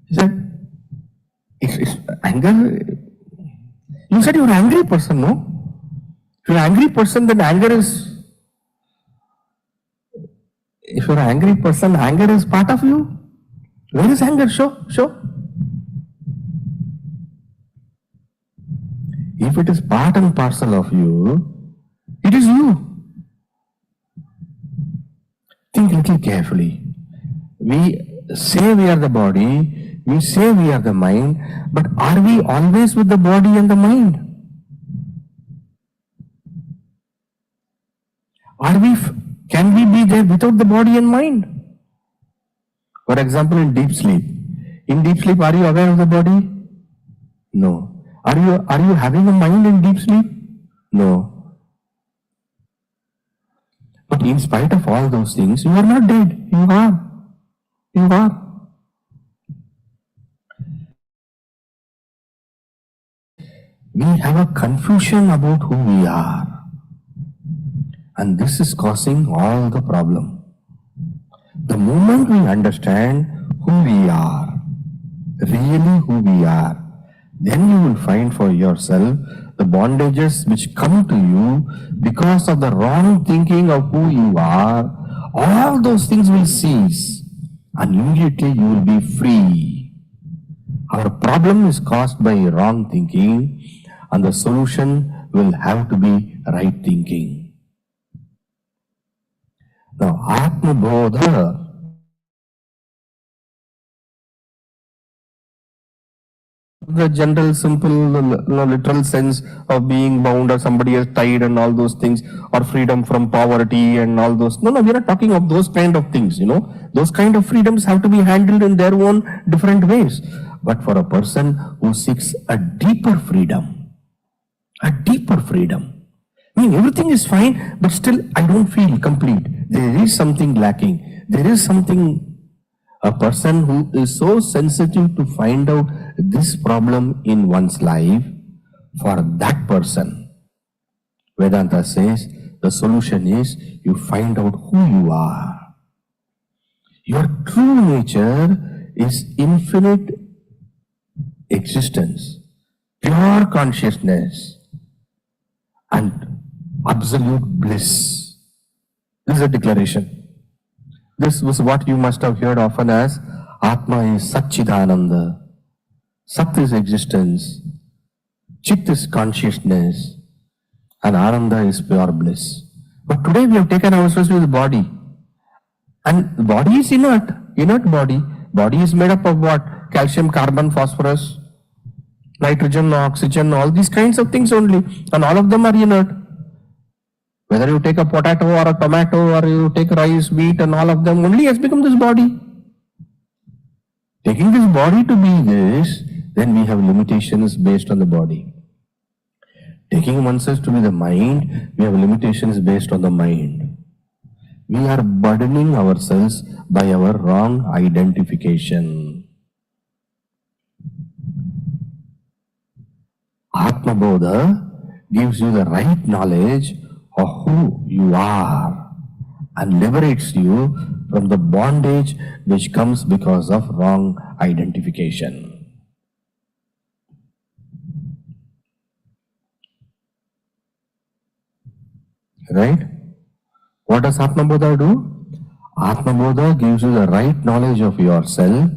He said, it's anger. You said you're an angry person, no? If you're an angry person, then anger is. If you're an angry person, anger is part of you. Where is anger? Show. If it is part and parcel of you, it is you. Think little carefully. We say we are the body, we say we are the mind, but are we always with the body and the mind? Can we be there without the body and mind? For example, in deep sleep. In deep sleep, are you aware of the body? No. Are you having a mind in deep sleep? No. But in spite of all those things, you are not dead. You are. We have a confusion about who we are. And this is causing all the problem. The moment we understand who we are, really who we are, then you will find for yourself the bondages which come to you because of the wrong thinking of who you are. All those things will cease and immediately you will be free. Our problem is caused by wrong thinking and the solution will have to be right thinking. Now, Atma Bodha the general, simple, literal sense of being bound or somebody is tied and all those things, or freedom from poverty and all those. No, we are not talking of those kind of things, Those kind of freedoms have to be handled in their own different ways. But for a person who seeks a deeper freedom, I mean, everything is fine, but still I don't feel complete. There is something lacking. There is something. A person who is so sensitive to find out this problem in one's life, for that person, Vedanta says, the solution is you find out who you are. Your true nature is infinite existence, pure consciousness, and absolute bliss. This is a declaration. This was what you must have heard often as Atma is Satchidananda. Sat is existence, Chit is consciousness, and Ananda is pure bliss. But today we have taken ourselves with the body. And the body is inert body. Body is made up of what? Calcium, carbon, phosphorus, nitrogen, oxygen, all these kinds of things only. And all of them are inert. Whether you take a potato or a tomato or you take rice, wheat and all of them, only has become this body. Taking this body to be this, then we have limitations based on the body. Taking oneself to be the mind, we have limitations based on the mind. We are burdening ourselves by our wrong identification. Atma Bodha gives you the right knowledge of who you are and liberates you from the bondage which comes because of wrong identification. Right? What does Atma Bodha do? Atma Bodha gives you the right knowledge of yourself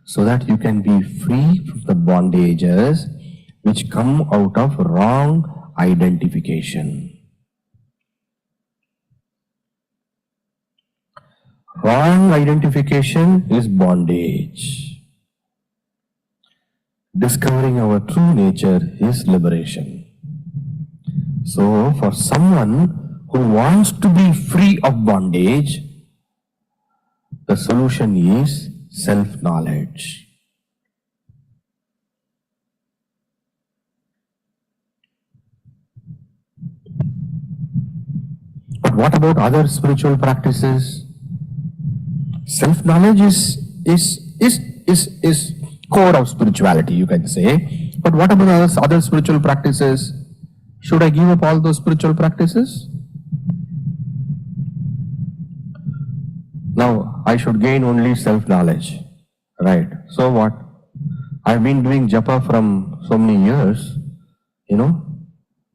so that you can be free from the bondages which come out of wrong identification. Wrong identification is bondage. Discovering our true nature is liberation. So, for someone who wants to be free of bondage, the solution is self-knowledge. But what about other spiritual practices? Self-knowledge is core of spirituality, you can say. But what about other spiritual practices? Should I give up all those spiritual practices? Now, I should gain only self-knowledge. Right. So what? I've been doing japa from so many years,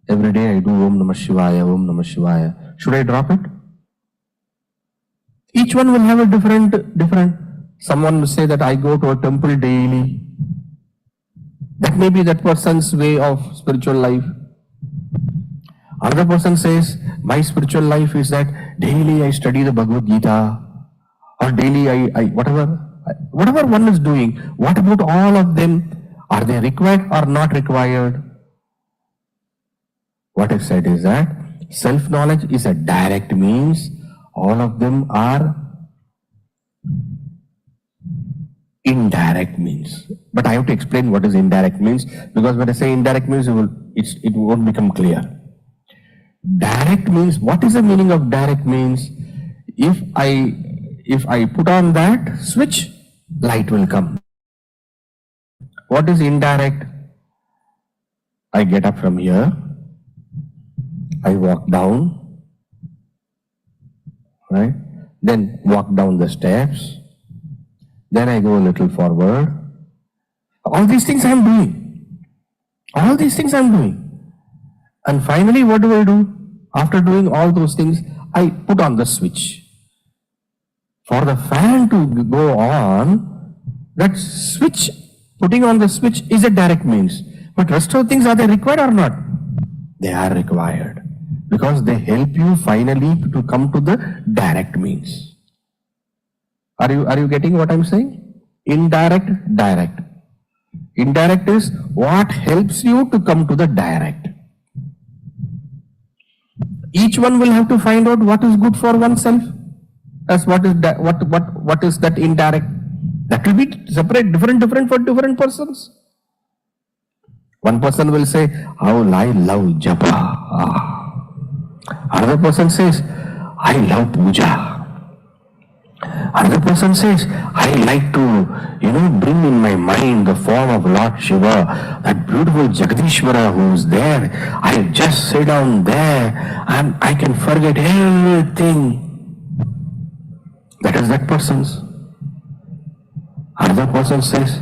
Every day I do Om Namah Shivaya, Om Namah Shivaya. Should I drop it? Each one will have a different. Someone will say that I go to a temple daily. That may be that person's way of spiritual life. Another person says, my spiritual life is that daily I study the Bhagavad Gita, or daily I whatever one is doing. What about all of them? Are they required or not required? What I said is that self-knowledge is a direct means. All of them are indirect means. But I have to explain what is indirect means, because when I say indirect means, it won't become clear. Direct means, what is the meaning of direct means? If I put on that switch, light will come. What is indirect? I get up from here, I walk down, right? Then walk down the steps, then I go a little forward. All these things I am doing. All these things I am doing. And finally, what do? After doing all those things, I put on the switch. For the fan to go on, that switch, putting on the switch is a direct means. But rest of things, are they required or not? They are required, because they help you finally to come to the direct means. Are you getting what I'm saying? Indirect, direct. Indirect is what helps you to come to the direct. Each one will have to find out what is good for oneself. As what is that indirect? That will be separate, different for different persons. One person will say, "How I love japa." Another person says, "I love puja." Another person says, "I like to, bring in my mind the form of Lord Shiva, that beautiful Jagadishvara who is there. I just sit down there and I can forget everything." That is that person's. Another person says,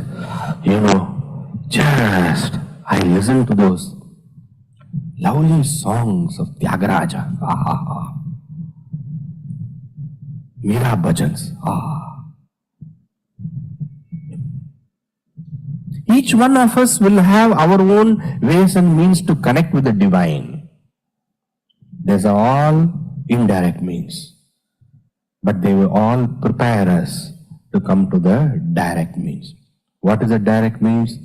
just I listen to those lovely songs of Tyagaraja. Meera bhajans. Each one of us will have our own ways and means to connect with the divine. These are all indirect means. But they will all prepare us to come to the direct means. What is the direct means?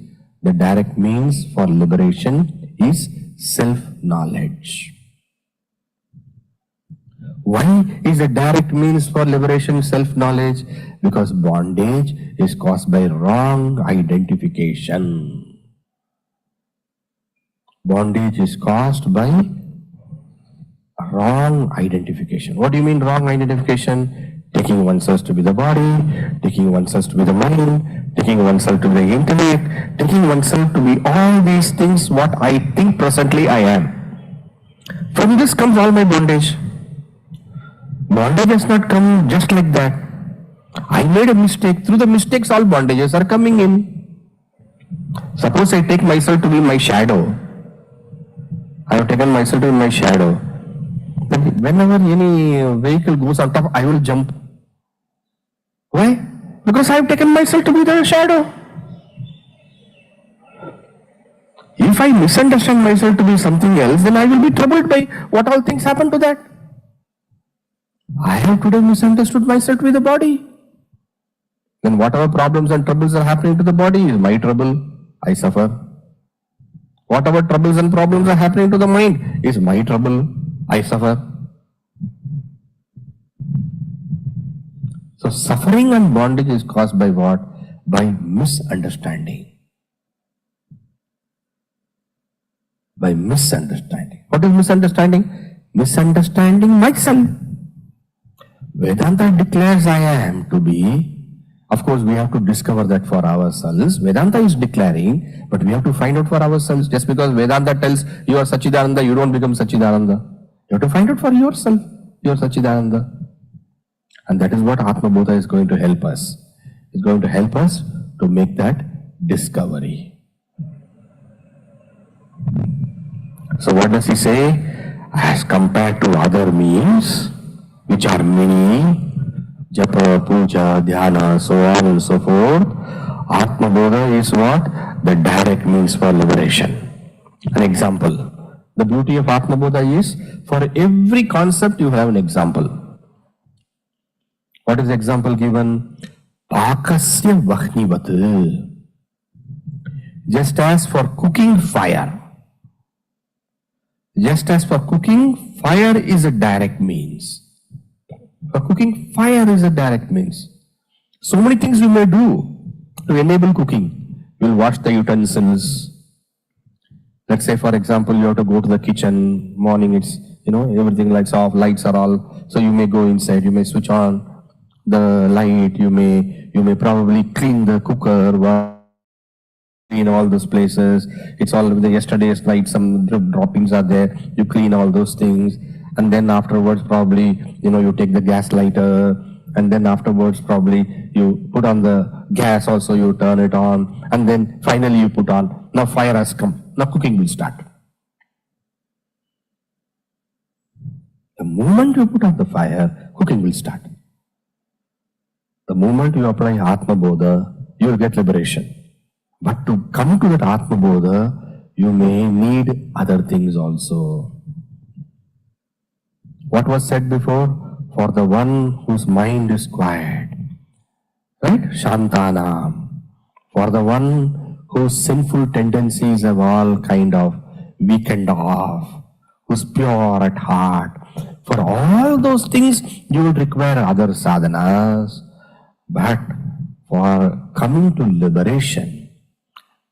The direct means for liberation is self-knowledge. Why is the direct means for liberation self-knowledge? Because bondage is caused by wrong identification. Bondage is caused by wrong identification. What do you mean wrong identification? Taking oneself to be the body, taking oneself to be the mind, taking oneself to be the intellect, taking oneself to be all these things what I think presently I am. From this comes all my bondage. Bondage has not come just like that. I made a mistake. Through the mistakes, all bondages are coming in. Suppose I take myself to be my shadow. I have taken myself to be my shadow. Then whenever any vehicle goes on top, I will jump. Why? Because I have taken myself to be the shadow. If I misunderstand myself to be something else, then I will be troubled by what all things happen to that. I have today misunderstood myself to be the body. Then whatever problems and troubles are happening to the body is my trouble, I suffer. Whatever troubles and problems are happening to the mind is my trouble, I suffer. So suffering and bondage is caused by what? By misunderstanding. By misunderstanding. What is misunderstanding? Misunderstanding myself. Vedanta declares I am to be. Of course, we have to discover that for ourselves. Vedanta is declaring, but we have to find out for ourselves. Just because Vedanta tells you are Sachidananda, you don't become Sachidananda. You have to find out for yourself, you are Sachidananda. And that is what Atma Bodha is going to help us. It's going to help us to make that discovery. So what does he say? As compared to other means, which are many, japa, puja, dhyana, so on and so forth, Atma Bodha is what? The direct means for liberation. An example. The beauty of Atma Bodha is, for every concept you have an example. What is the example given? Pakasya vahnivat. Just as for cooking fire. Just as for cooking, fire is a direct means. For cooking, fire is a direct means. So many things you may do to enable cooking. You will wash the utensils. Let's say, for example, you have to go to the kitchen. Morning, it's, everything lights off, lights are all. So you may go inside, you may switch on the light, you may probably clean the cooker, clean all those places. It's all the yesterday's night, some droppings are there. You clean all those things. And then afterwards, probably, you take the gas lighter. And then afterwards, probably, you put on the gas also, you turn it on. And then finally you put on. Now fire has come. Now cooking will start. The moment you put on the fire, cooking will start. The moment you apply Atma Bodha, you will get liberation. But to come to that Atma Bodha, you may need other things also. What was said before? For the one whose mind is quiet, right? Shantanam. For the one whose sinful tendencies have all kind of weakened off, who's pure at heart. For all those things, you will require other sadhanas. But for coming to liberation,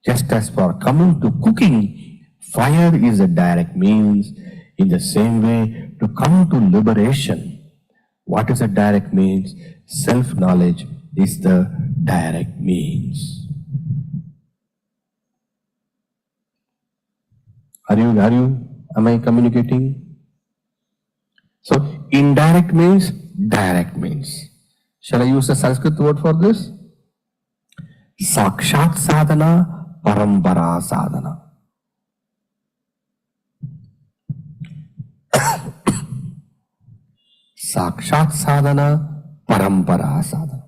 just as for coming to cooking, fire is a direct means. In the same way, to come to liberation, what is a direct means? Self-knowledge is the direct means. Am I communicating? So, indirect means direct means. Shall I use a Sanskrit word for this? Sakshat sadhana, parampara sadhana. Sakshat sadhana, parampara sadhana.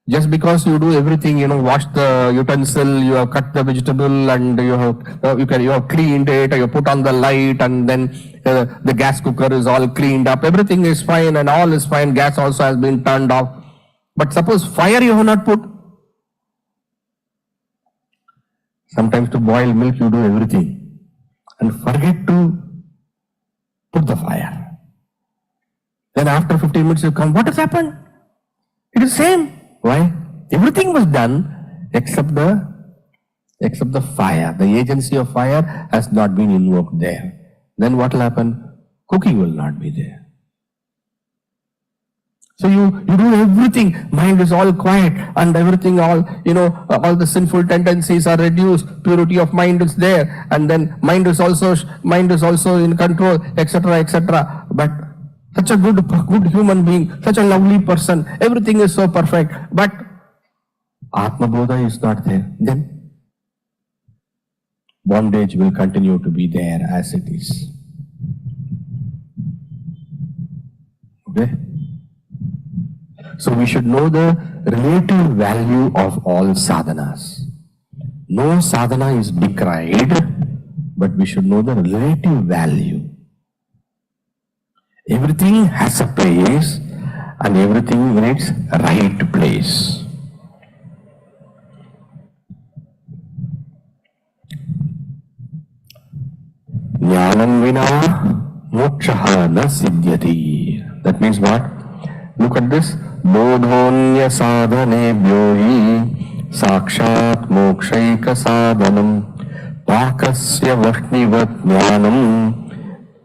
Just because you do everything, wash the utensil, you have cut the vegetable, and you have cleaned it, you put on the light, and then the gas cooker is all cleaned up. Everything is fine and all is fine. Gas also has been turned off. But suppose fire you have not put. Sometimes to boil milk you do everything and forget to put the fire. Then after 15 minutes you come, what has happened? It is same. Why? Everything was done except the fire. The agency of fire has not been invoked there. Then what will happen? Cooking will not be there. So you do everything. Mind is all quiet and everything all the sinful tendencies are reduced. Purity of mind is there, and then mind is also in control, etc., etc. But such a good human being, such a lovely person, everything is so perfect. But Atma Bodha is not there. Then bondage will continue to be there as it is. Okay? So we should know the relative value of all sadhanas. No sadhana is decried, but we should know the relative value. Everything has a place and everything in its right place. Jnanam vina mokshaha na siddhyati. That means what? Look at this. Bodhonya sadhanebhyo hi sakshat mokshaika sadhanam pakasya vahnivat jnanam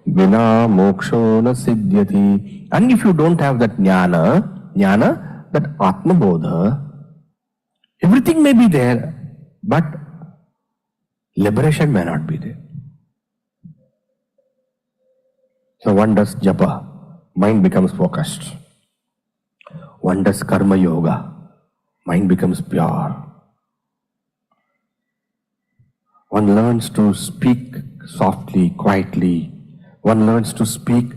vina moksho na siddhyati. And if you don't have that jnana, that Atma Bodha, everything may be there, but liberation may not be there. So one does japa, mind becomes focused. One does karma yoga, mind becomes pure. One learns to speak softly, quietly. One learns to speak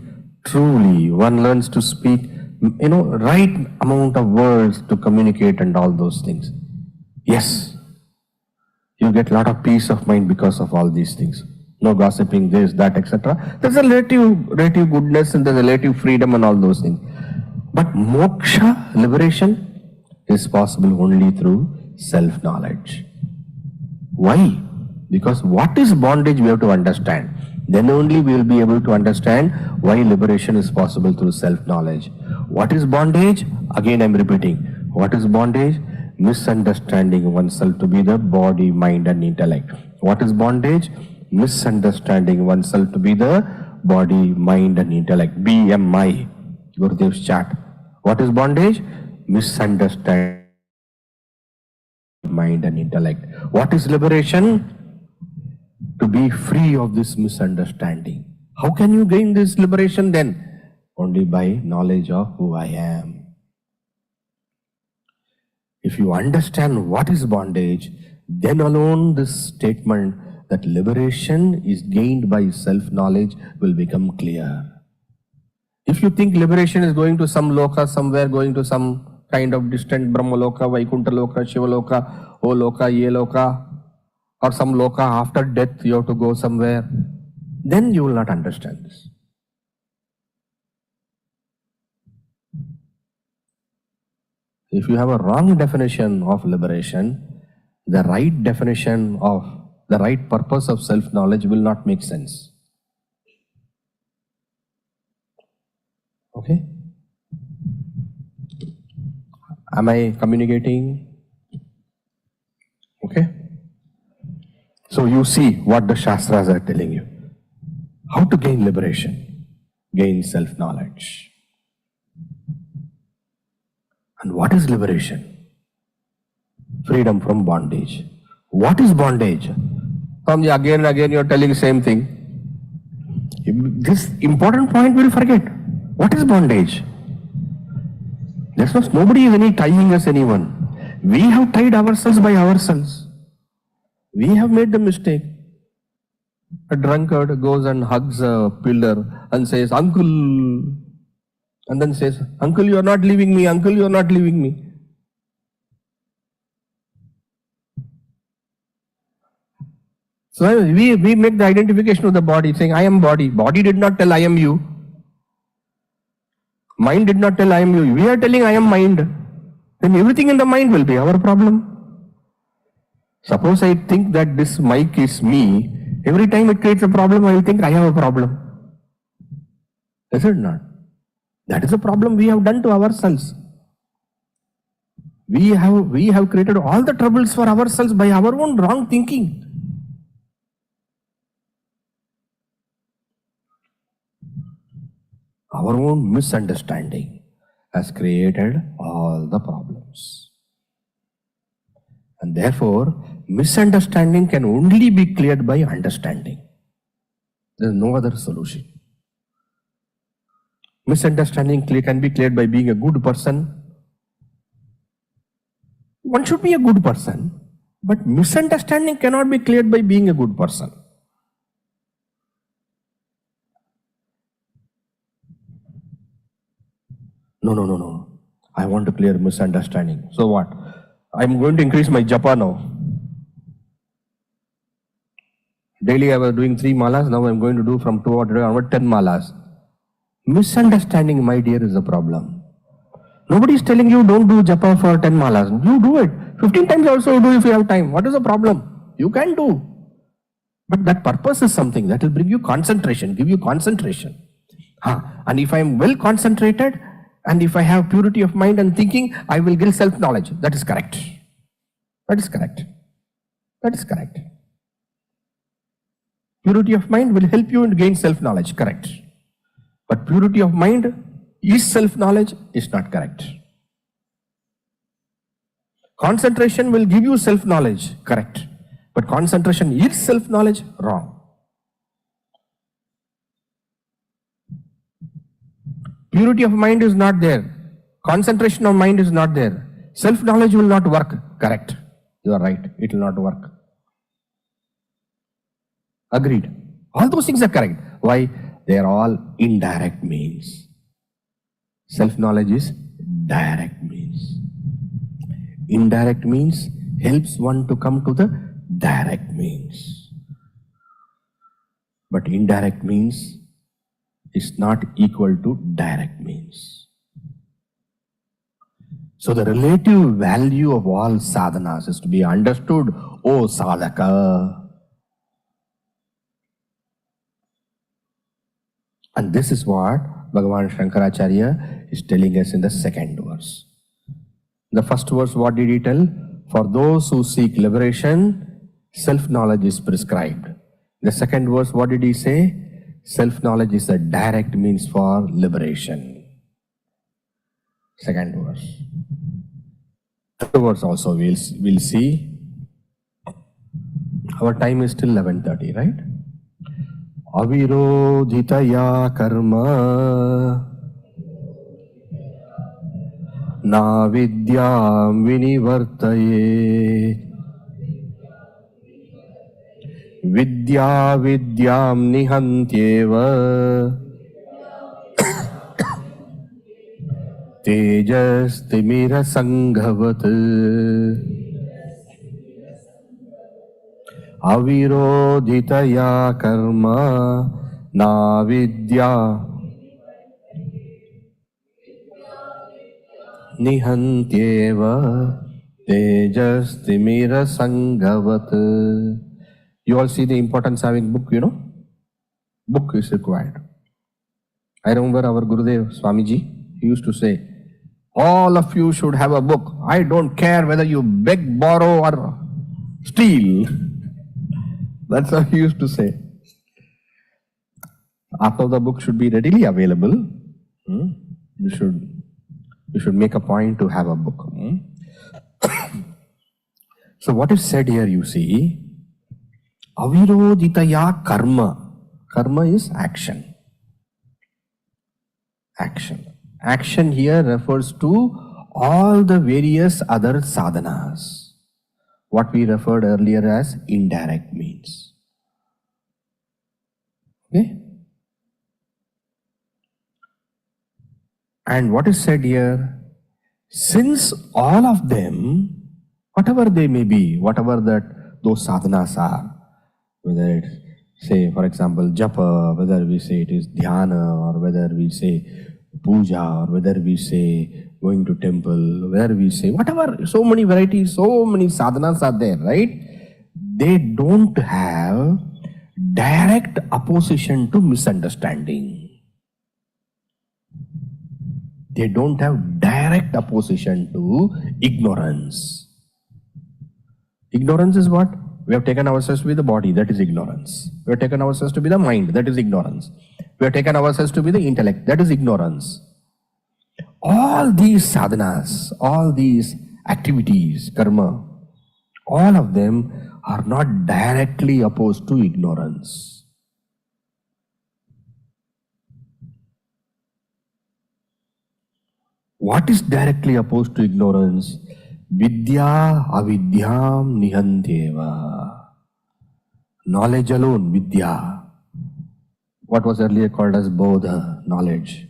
truly. One learns to speak, right amount of words to communicate and all those things. Yes, you get a lot of peace of mind because of all these things. No gossiping, this, that, etc. There's a relative goodness and there's a relative freedom and all those things. But moksha, liberation, is possible only through self-knowledge. Why? Because what is bondage we have to understand. Then only we will be able to understand why liberation is possible through self-knowledge. What is bondage? Again I am repeating. What is bondage? Misunderstanding oneself to be the body, mind and intellect. What is bondage? Misunderstanding oneself to be the body, mind and intellect. BMI. Gurudev's chart. What is bondage? Misunderstanding mind and intellect. What is liberation? To be free of this misunderstanding. How can you gain this liberation then? Only by knowledge of who I am. If you understand what is bondage, then alone this statement that liberation is gained by self-knowledge will become clear. If you think liberation is going to some loka, somewhere going to some kind of distant Brahma loka, Vaikuntha loka, Shiva loka, O loka, Ye loka, or some loka after death you have to go somewhere, then you will not understand this. If you have a wrong definition of liberation, the right definition of the right purpose of self-knowledge will not make sense. Okay? Am I communicating? Okay? So you see what the Shastras are telling you. How to gain liberation? Gain self-knowledge. And what is liberation? Freedom from bondage. What is bondage? Again and again you are telling the same thing. This important point we will forget. What is bondage? Nobody is any tying us anyone. We have tied ourselves by ourselves. We have made the mistake. A drunkard goes and hugs a pillar and says, "Uncle," and then says, "Uncle, you are not leaving me, uncle, you are not leaving me." So we make the identification of the body, saying, "I am body." Body did not tell, "I am you." Mind did not tell, "I am you." We are telling, "I am mind." Then everything in the mind will be our problem. Suppose I think that this mic is me, every time it creates a problem, I will think I have a problem. Is it not? That is a problem we have done to ourselves. We have created all the troubles for ourselves by our own wrong thinking. Our own misunderstanding has created all the problems. And therefore, misunderstanding can only be cleared by understanding. There is no other solution. Misunderstanding can be cleared by being a good person. One should be a good person, but misunderstanding cannot be cleared by being a good person. No. I want to clear misunderstanding. So what? I'm going to increase my japa now. Daily I was doing 3 malas, now I'm going to do from 2 or 10 malas. Misunderstanding, my dear, is a problem. Nobody is telling you don't do japa for 10 malas. You do it. 15 times also you do if you have time. What is the problem? You can do. But that purpose is something that will bring you concentration, give you concentration. And if I am well concentrated, and if I have purity of mind and thinking, I will get self-knowledge. That is correct. That is correct. That is correct. Purity of mind will help you to gain self-knowledge. Correct. But purity of mind is self-knowledge is not correct. Concentration will give you self-knowledge. Correct. But concentration is self-knowledge. Wrong. Purity of mind is not there. Concentration of mind is not there. Self-knowledge will not work. Correct. You are right. It will not work. Agreed. All those things are correct. Why? They are all indirect means. Self-knowledge is direct means. Indirect means helps one to come to the direct means. But indirect means is not equal to direct means. So the relative value of all sadhanas is to be understood, O sadhaka. And this is what Bhagavan Shankaracharya is telling us in the second verse. The first verse, what did he tell? For those who seek liberation, self-knowledge is prescribed. The second verse, what did he say? Self-knowledge is a direct means for liberation. Second verse. Third verse also we'll see. Our time is till 11:30, right? Avirodhitaya karma na vidyam vinivartaye vidya vidyam nihantyeva tejas timira sanghavat avirodhitaya karma na vidya nihantyeva tejas timira sanghavat. You all see the importance of having book, you know? Book is required. I remember our Gurudev Swamiji, he used to say, all of you should have a book. I don't care whether you beg, borrow or steal. That's what he used to say. After the book should be readily available. You should make a point to have a book. So what is said here, you see, avirodhitaya karma. Karma is action. Action. Action here refers to all the various other sadhanas. What we referred earlier as indirect means. Okay? And what is said here, since all of them, whatever they may be, whatever those sadhanas are, whether it's, say, for example, japa, whether we say it is dhyana, or whether we say puja, or whether we say going to temple, whether we say whatever, so many varieties, so many sadhanas are there, right? They don't have direct opposition to misunderstanding. They don't have direct opposition to ignorance. Ignorance is what? We have taken ourselves to be the body, that is ignorance. We have taken ourselves to be the mind, that is ignorance. We have taken ourselves to be the intellect, that is ignorance. All these sadhanas, all these activities, karma, all of them are not directly opposed to ignorance. What is directly opposed to ignorance? Vidya avidyam nihantyeva. Knowledge alone, vidya. What was earlier called as bodha, knowledge.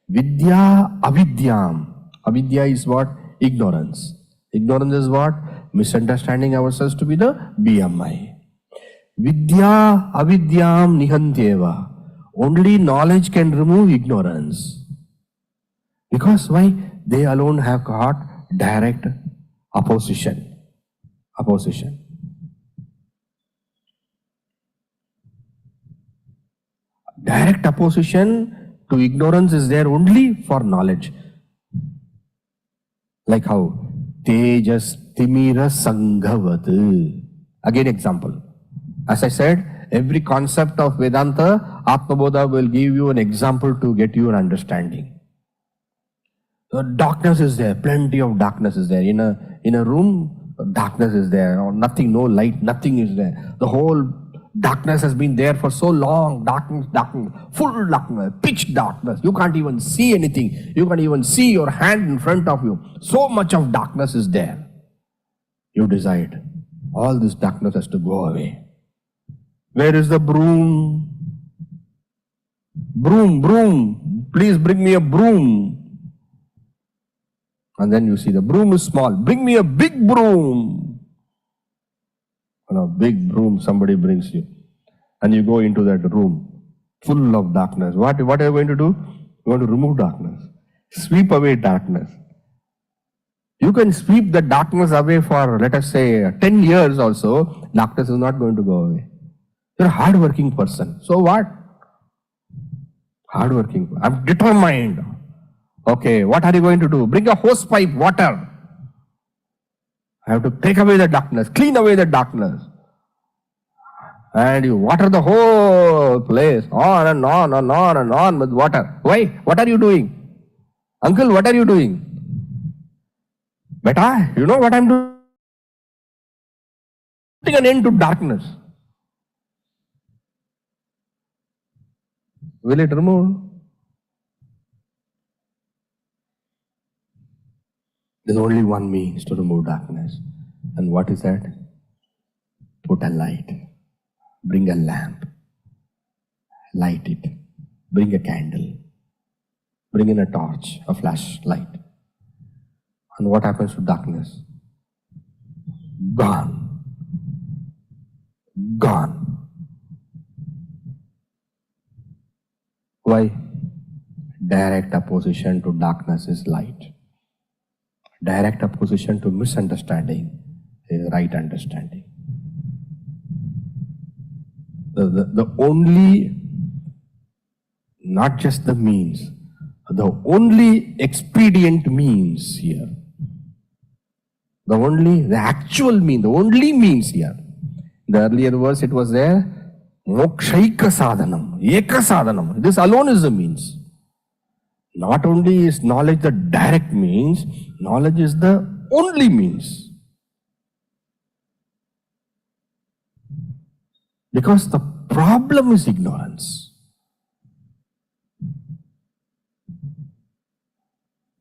Vidya avidyam. Avidya is what? Ignorance. Ignorance is what? Misunderstanding ourselves to be the BMI. Vidya avidyam nihantyeva. Only knowledge can remove ignorance. Because why? They alone have got direct opposition. Opposition. Direct opposition to ignorance is there only for knowledge. Like how Tejas Timira Sanghavat. Again example. As I said, every concept of Vedanta, Atma Bodha will give you an example to get you an understanding. So darkness is there, plenty of darkness is there. In a room, darkness is there, or nothing, no light, nothing is there. The whole darkness has been there for so long, darkness, full darkness, pitch darkness. You can't even see anything. You can't even see your hand in front of you. So much of darkness is there. You decide, all this darkness has to go away. Where is the broom? Broom, please bring me a broom. And then you see the broom is small. Bring me a big broom. And a big broom somebody brings you. And you go into that room full of darkness. What are you going to do? You want to remove darkness. Sweep away darkness. You can sweep the darkness away for, let us say, 10 years also. Darkness is not going to go away. You're a hard-working person. So what? Hard-working. I'm determined. Okay, what are you going to do? Bring a hose pipe, water. I have to take away the darkness, clean away the darkness. And you water the whole place, on and on and on and on with water. Why? What are you doing? Uncle, what are you doing? Beta, you know what I'm doing? Putting an end to darkness. Will it remove? There's only one means to remove darkness. And what is that? Put a light. Bring a lamp. Light it. Bring a candle. Bring in a torch, a flashlight. And what happens to darkness? Gone. Gone. Why? Direct opposition to darkness is light. Direct opposition to misunderstanding is right understanding. The only, not just the means, the only expedient means here, the actual means, the only means here. In the earlier verse it was there, mokshaika sadhanam, eka sadhanam. This alone is the means. Not only is knowledge the direct means, knowledge is the only means. Because the problem is ignorance.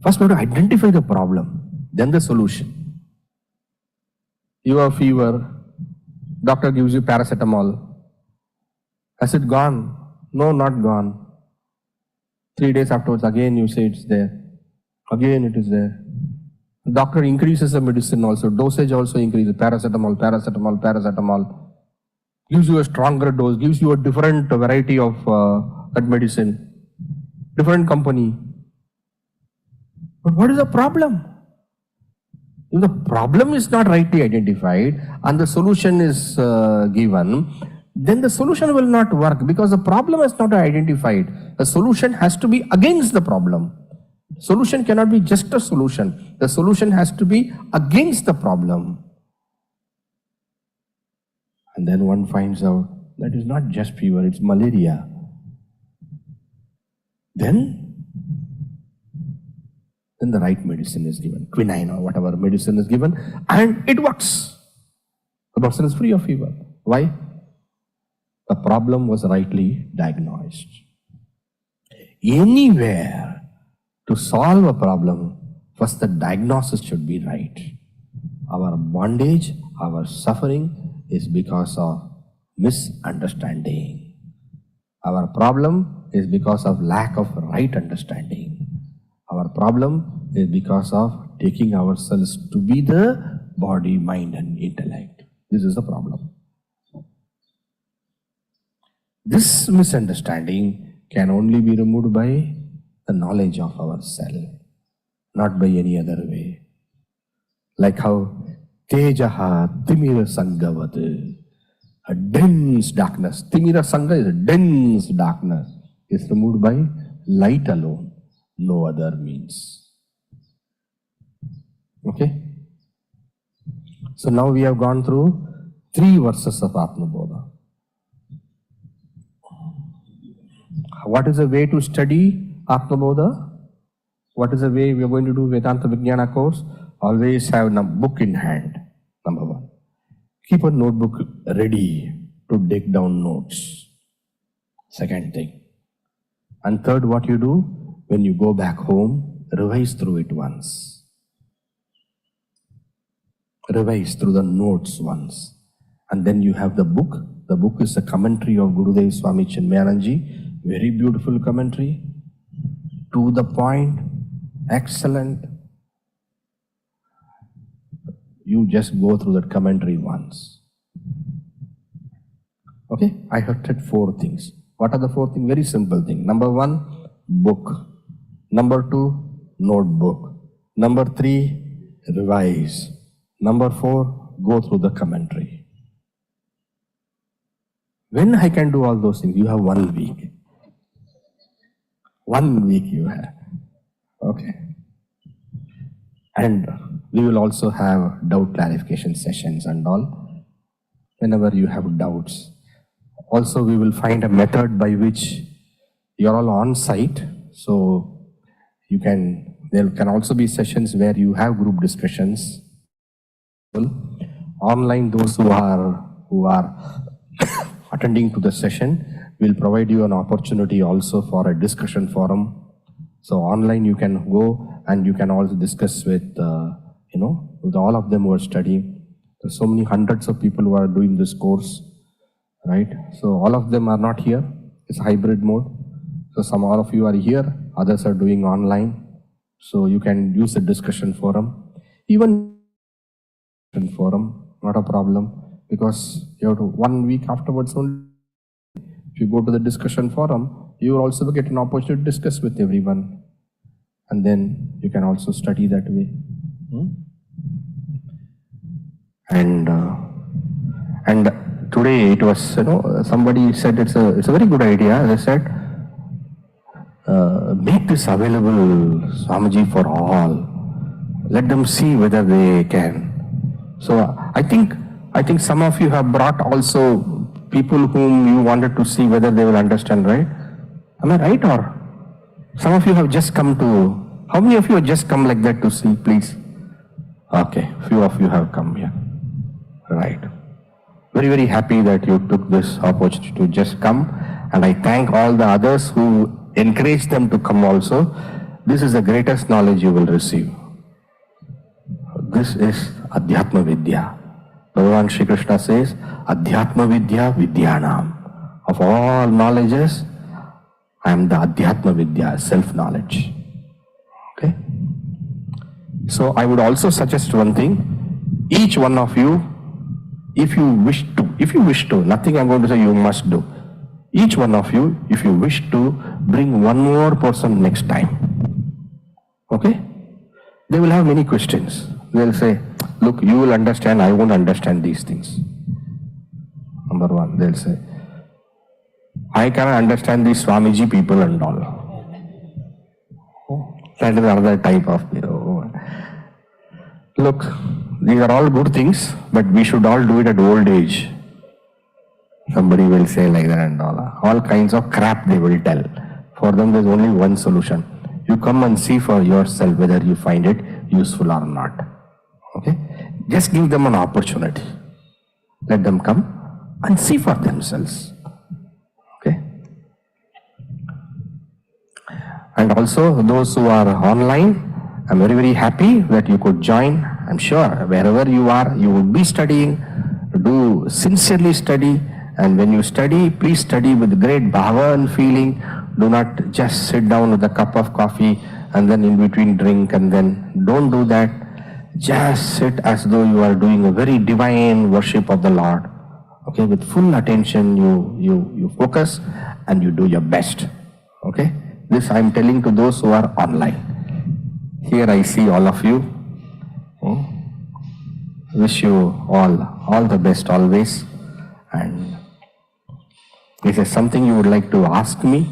First we have to identify the problem, then the solution. You have fever, doctor gives you paracetamol. Has it gone? No, not gone. 3 days afterwards, again you say it's there. Again it is there. Doctor increases the medicine also. Dosage also increases. Paracetamol. Gives you a stronger dose. Gives you a different variety of that medicine. Different company. But what is the problem? If the problem is not rightly identified and the solution is given, then the solution will not work because the problem is not identified. The solution has to be against the problem. Solution cannot be just a solution. The solution has to be against the problem. And then one finds out that is not just fever, it's malaria. Then the right medicine is given, quinine or whatever medicine is given, and it works. The person is free of fever. Why? The problem was rightly diagnosed. Anywhere to solve a problem, first the diagnosis should be right. Our bondage, our suffering is because of misunderstanding. Our problem is because of lack of right understanding. Our problem is because of taking ourselves to be the body, mind and intellect. This is the problem. This misunderstanding can only be removed by the knowledge of ourself, not by any other way. Like how Tejaha Timira Sangavat, a dense darkness. Timira Sangha is a dense darkness. Is removed by light alone, no other means. Okay? So now we have gone through 3 verses of Atma Bodha. What is the way to study Atma Bodha? What is the way we are going to do Vedanta Vijnana course? Always have a book in hand, number 1. Keep a notebook ready to take down notes. Second thing. And third, what you do, when you go back home, revise through it once. Revise through the notes once. And then you have the book. The book is a commentary of Gurudev Swami Chinmayananji. Very beautiful commentary. To the point. Excellent. You just go through that commentary once. Okay? I have said 4 things. What are the 4 things? Very simple thing. Number 1, book. Number 2, notebook. Number 3, revise. Number 4, go through the commentary. When I can do all those things? You have 1 week. 1 week you have. Okay. And we will also have doubt clarification sessions and all. Whenever you have doubts. Also, we will find a method by which you are all on site. So there can also be sessions where you have group discussions. Online, those who are attending to the session, will provide you an opportunity also for a discussion forum. So online you can go and you can also discuss with all of them who are studying. There's so many hundreds of people who are doing this course, right? So all of them are not here. It's hybrid mode. So all of you are here, others are doing online. So you can use the discussion forum. Even forum, not a problem, because you have to 1 week afterwards only. If you go to the discussion forum, you will also get an opportunity to discuss with everyone. And then you can also study that way. And today it was, somebody said it's a very good idea. They said, make this available, Swamiji, for all. Let them see whether they can. So I think some of you have brought also people whom you wanted to see whether they will understand, right? Am I right? Or some of you have just come to, how many of you have just come like that to see, please? Okay, few of you have come here. Right. Very, very happy that you took this opportunity to just come. And I thank all the others who encouraged them to come also. This is the greatest knowledge you will receive. This is Adhyatma Vidya. Bhagavan Shri Krishna says, Adhyatma Vidya Vidyanam. Of all knowledges, I am the Adhyatma Vidya, self-knowledge. Okay? So I would also suggest one thing. Each one of you, if you wish to, nothing I'm going to say you must do. Each one of you, if you wish to, bring one more person next time. Okay? They will have many questions. They'll say, look, you will understand, I won't understand these things. Number 1, they'll say, I cannot understand these Swamiji people and all. That is another type of, Look, these are all good things, but we should all do it at old age. Somebody will say like that and all kinds of crap they will tell. For them, there's only one solution. You come and see for yourself whether you find it useful or not. Okay? Just give them an opportunity. Let them come and see for themselves. Okay? And also, those who are online, I'm very, very happy that you could join. I'm sure wherever you are, you will be studying. Do sincerely study. And when you study, please study with great bhava and feeling. Do not just sit down with a cup of coffee and then in between drink, and then don't do that. Just sit as though you are doing a very divine worship of the Lord. Okay, with full attention, you focus and you do your best. Okay, this I am telling to those who are online. Here I see all of you. Wish you all the best always. And is there something you would like to ask me?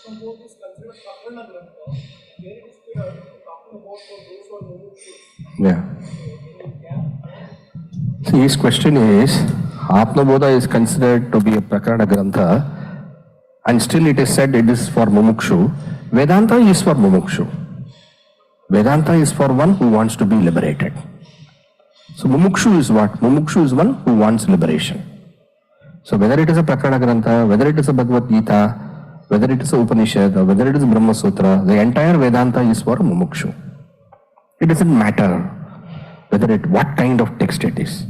Atmabodha is considered Prakarana Grantha, where it is talking about for those who are mumukshus. Yeah. See, his question is, Atmabodha is considered to be a Prakarana Grantha, and still it is said it is for mumukshu. Vedanta is for mumukshu. Vedanta is for one who wants to be liberated. So mumukshu is what? Mumukshu is one who wants liberation. So whether it is a Prakarana Grantha, whether it is a Bhagavad Gita, whether it is a Upanishad, or whether it is a Brahma Sutra, the entire Vedanta is for mumukshu. It doesn't matter what kind of text it is.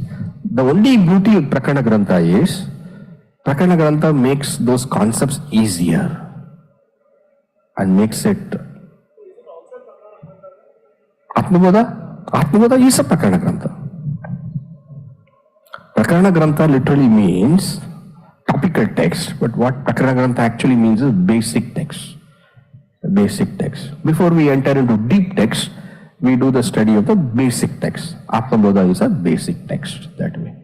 The only beauty of Prakarana Grantha is, Prakarana Grantha makes those concepts easier and makes it. Atmabodha is a Prakarana Grantha. Prakarana Grantha literally means topical text, but what Prakarana Grantha actually means is basic text. Basic text. Before we enter into deep text, we do the study of the basic text. Atmabodha is a basic text that way.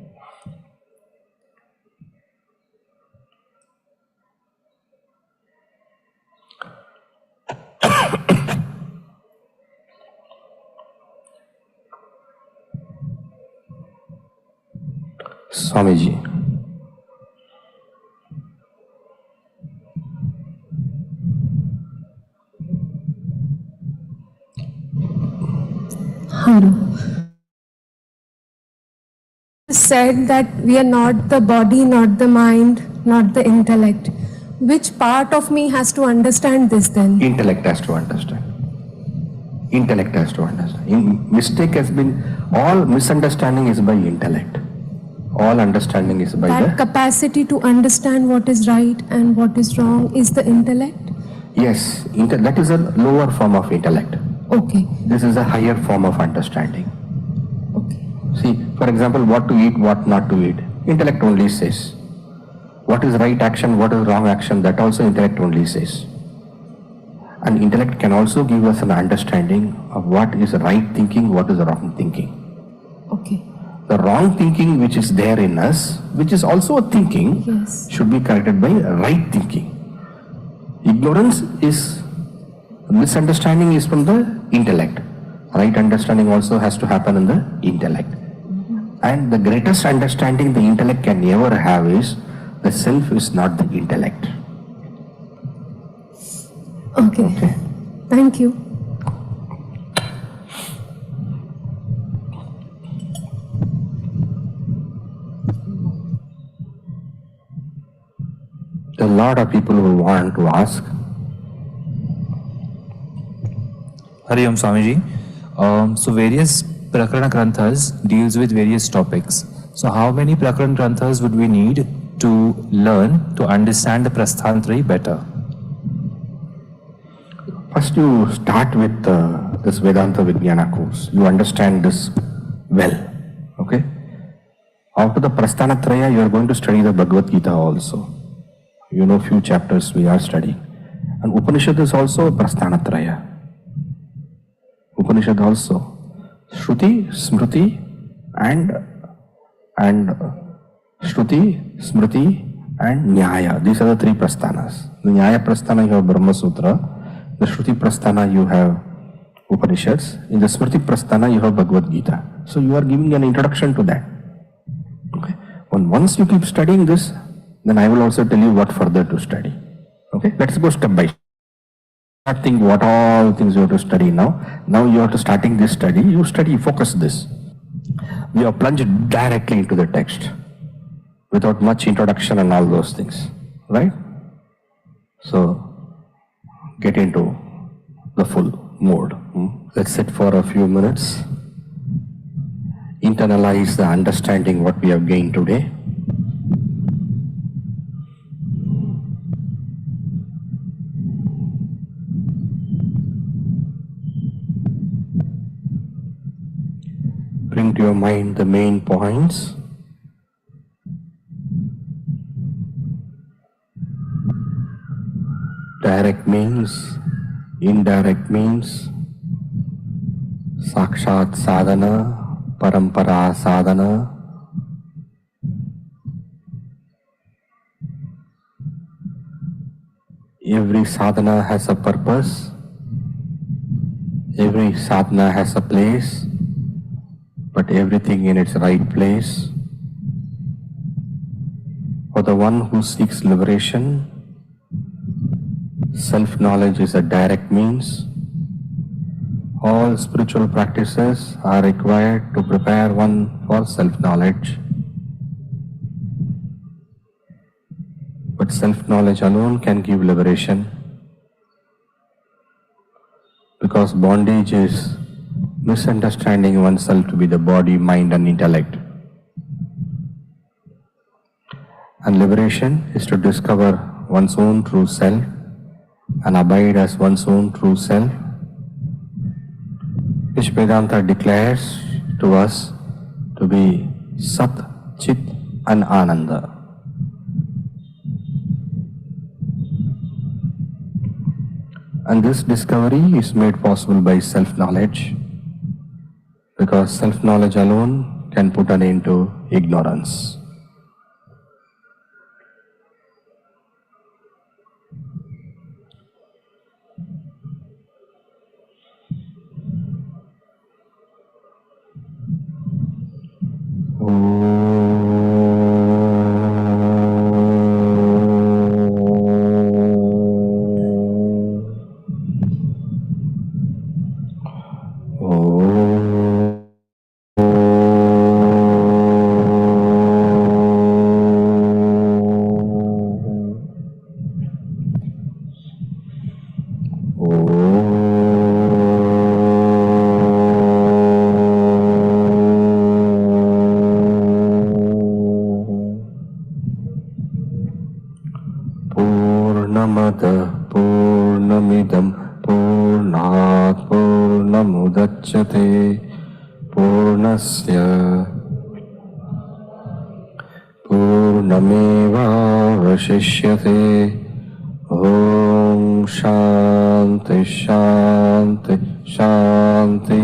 Swamiji. Said that we are not the body, not the mind, not the intellect. Which part of me has to understand this then? Intellect has to understand. Intellect has to understand. Mistake has been, all misunderstanding is by intellect. All understanding is by That capacity to understand what is right and what is wrong is the intellect? Yes, that is a lower form of intellect. Okay. This is a higher form of understanding. Okay. See, for example, what to eat, what not to eat. Intellect only says. What is right action, what is wrong action, that also intellect only says. And intellect can also give us an understanding of what is right thinking, what is wrong thinking. Okay. The wrong thinking which is there in us, which is also a thinking, Yes. should be corrected by right thinking. Ignorance is, misunderstanding is from the intellect. Right understanding also has to happen in the intellect. And the greatest understanding the intellect can ever have is, the self is not the intellect. Okay. Thank you. There are a lot of people who want to ask. Hari Om Swamiji. So various Prakarana Granthas deals with various topics. So how many Prakarana Granthas would we need to learn to understand the Prasthantraya better? First you start with this Vedanta Vijnana course. You understand this well. Okay? After the Prasthanatraya, you are going to study the Bhagavad Gita also. You know few chapters we are studying. And Upanishad is also Prasthanatraya. Upanishad also. Shruti, Smriti and Shruti, Smriti and Nyaya. These are the three Prasthanas. The Nyaya Prasthana you have Brahma Sutra. The Shruti Prasthana you have Upanishads. In the Smriti Prasthana you have Bhagavad Gita. So you are giving an introduction to that. Okay. Once you keep studying this, then I will also tell you what further to study. Okay. Let's go step by step. Not think what all things you have to study now. Now you are starting this study. You study, focus this. We are plunged directly into the text without much introduction and all those things. Right? So get into the full mode. Let's sit for a few minutes. Internalize the understanding what we have gained today. Bring to your mind the main points. Direct means, indirect means, sakshat sadhana, parampara sadhana. every sadhana has a purpose, every sadhana has a place, but everything in its right place. For the one who seeks liberation, self-knowledge is a direct means. All spiritual practices are required to prepare one for self-knowledge. But self-knowledge alone can give liberation, because bondage is misunderstanding oneself to be the body, mind and intellect. And liberation is to discover one's own true self and abide as one's own true self, which Vedanta declares to us to be Sat, Chit and Ananda. And this discovery is made possible by self-knowledge, because self-knowledge alone can put an end to ignorance. Purnamidam Purnat Purnamudachyate Purnasya Purnameva Vashishyate. Om Shanti Shanti Shanti.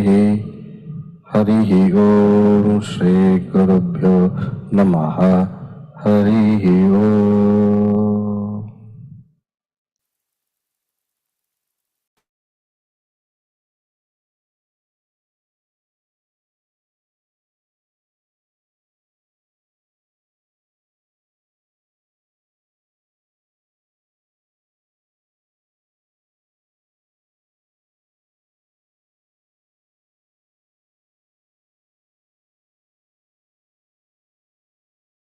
Harihi Om Shri Gurubhyo Namaha. Harihi Om.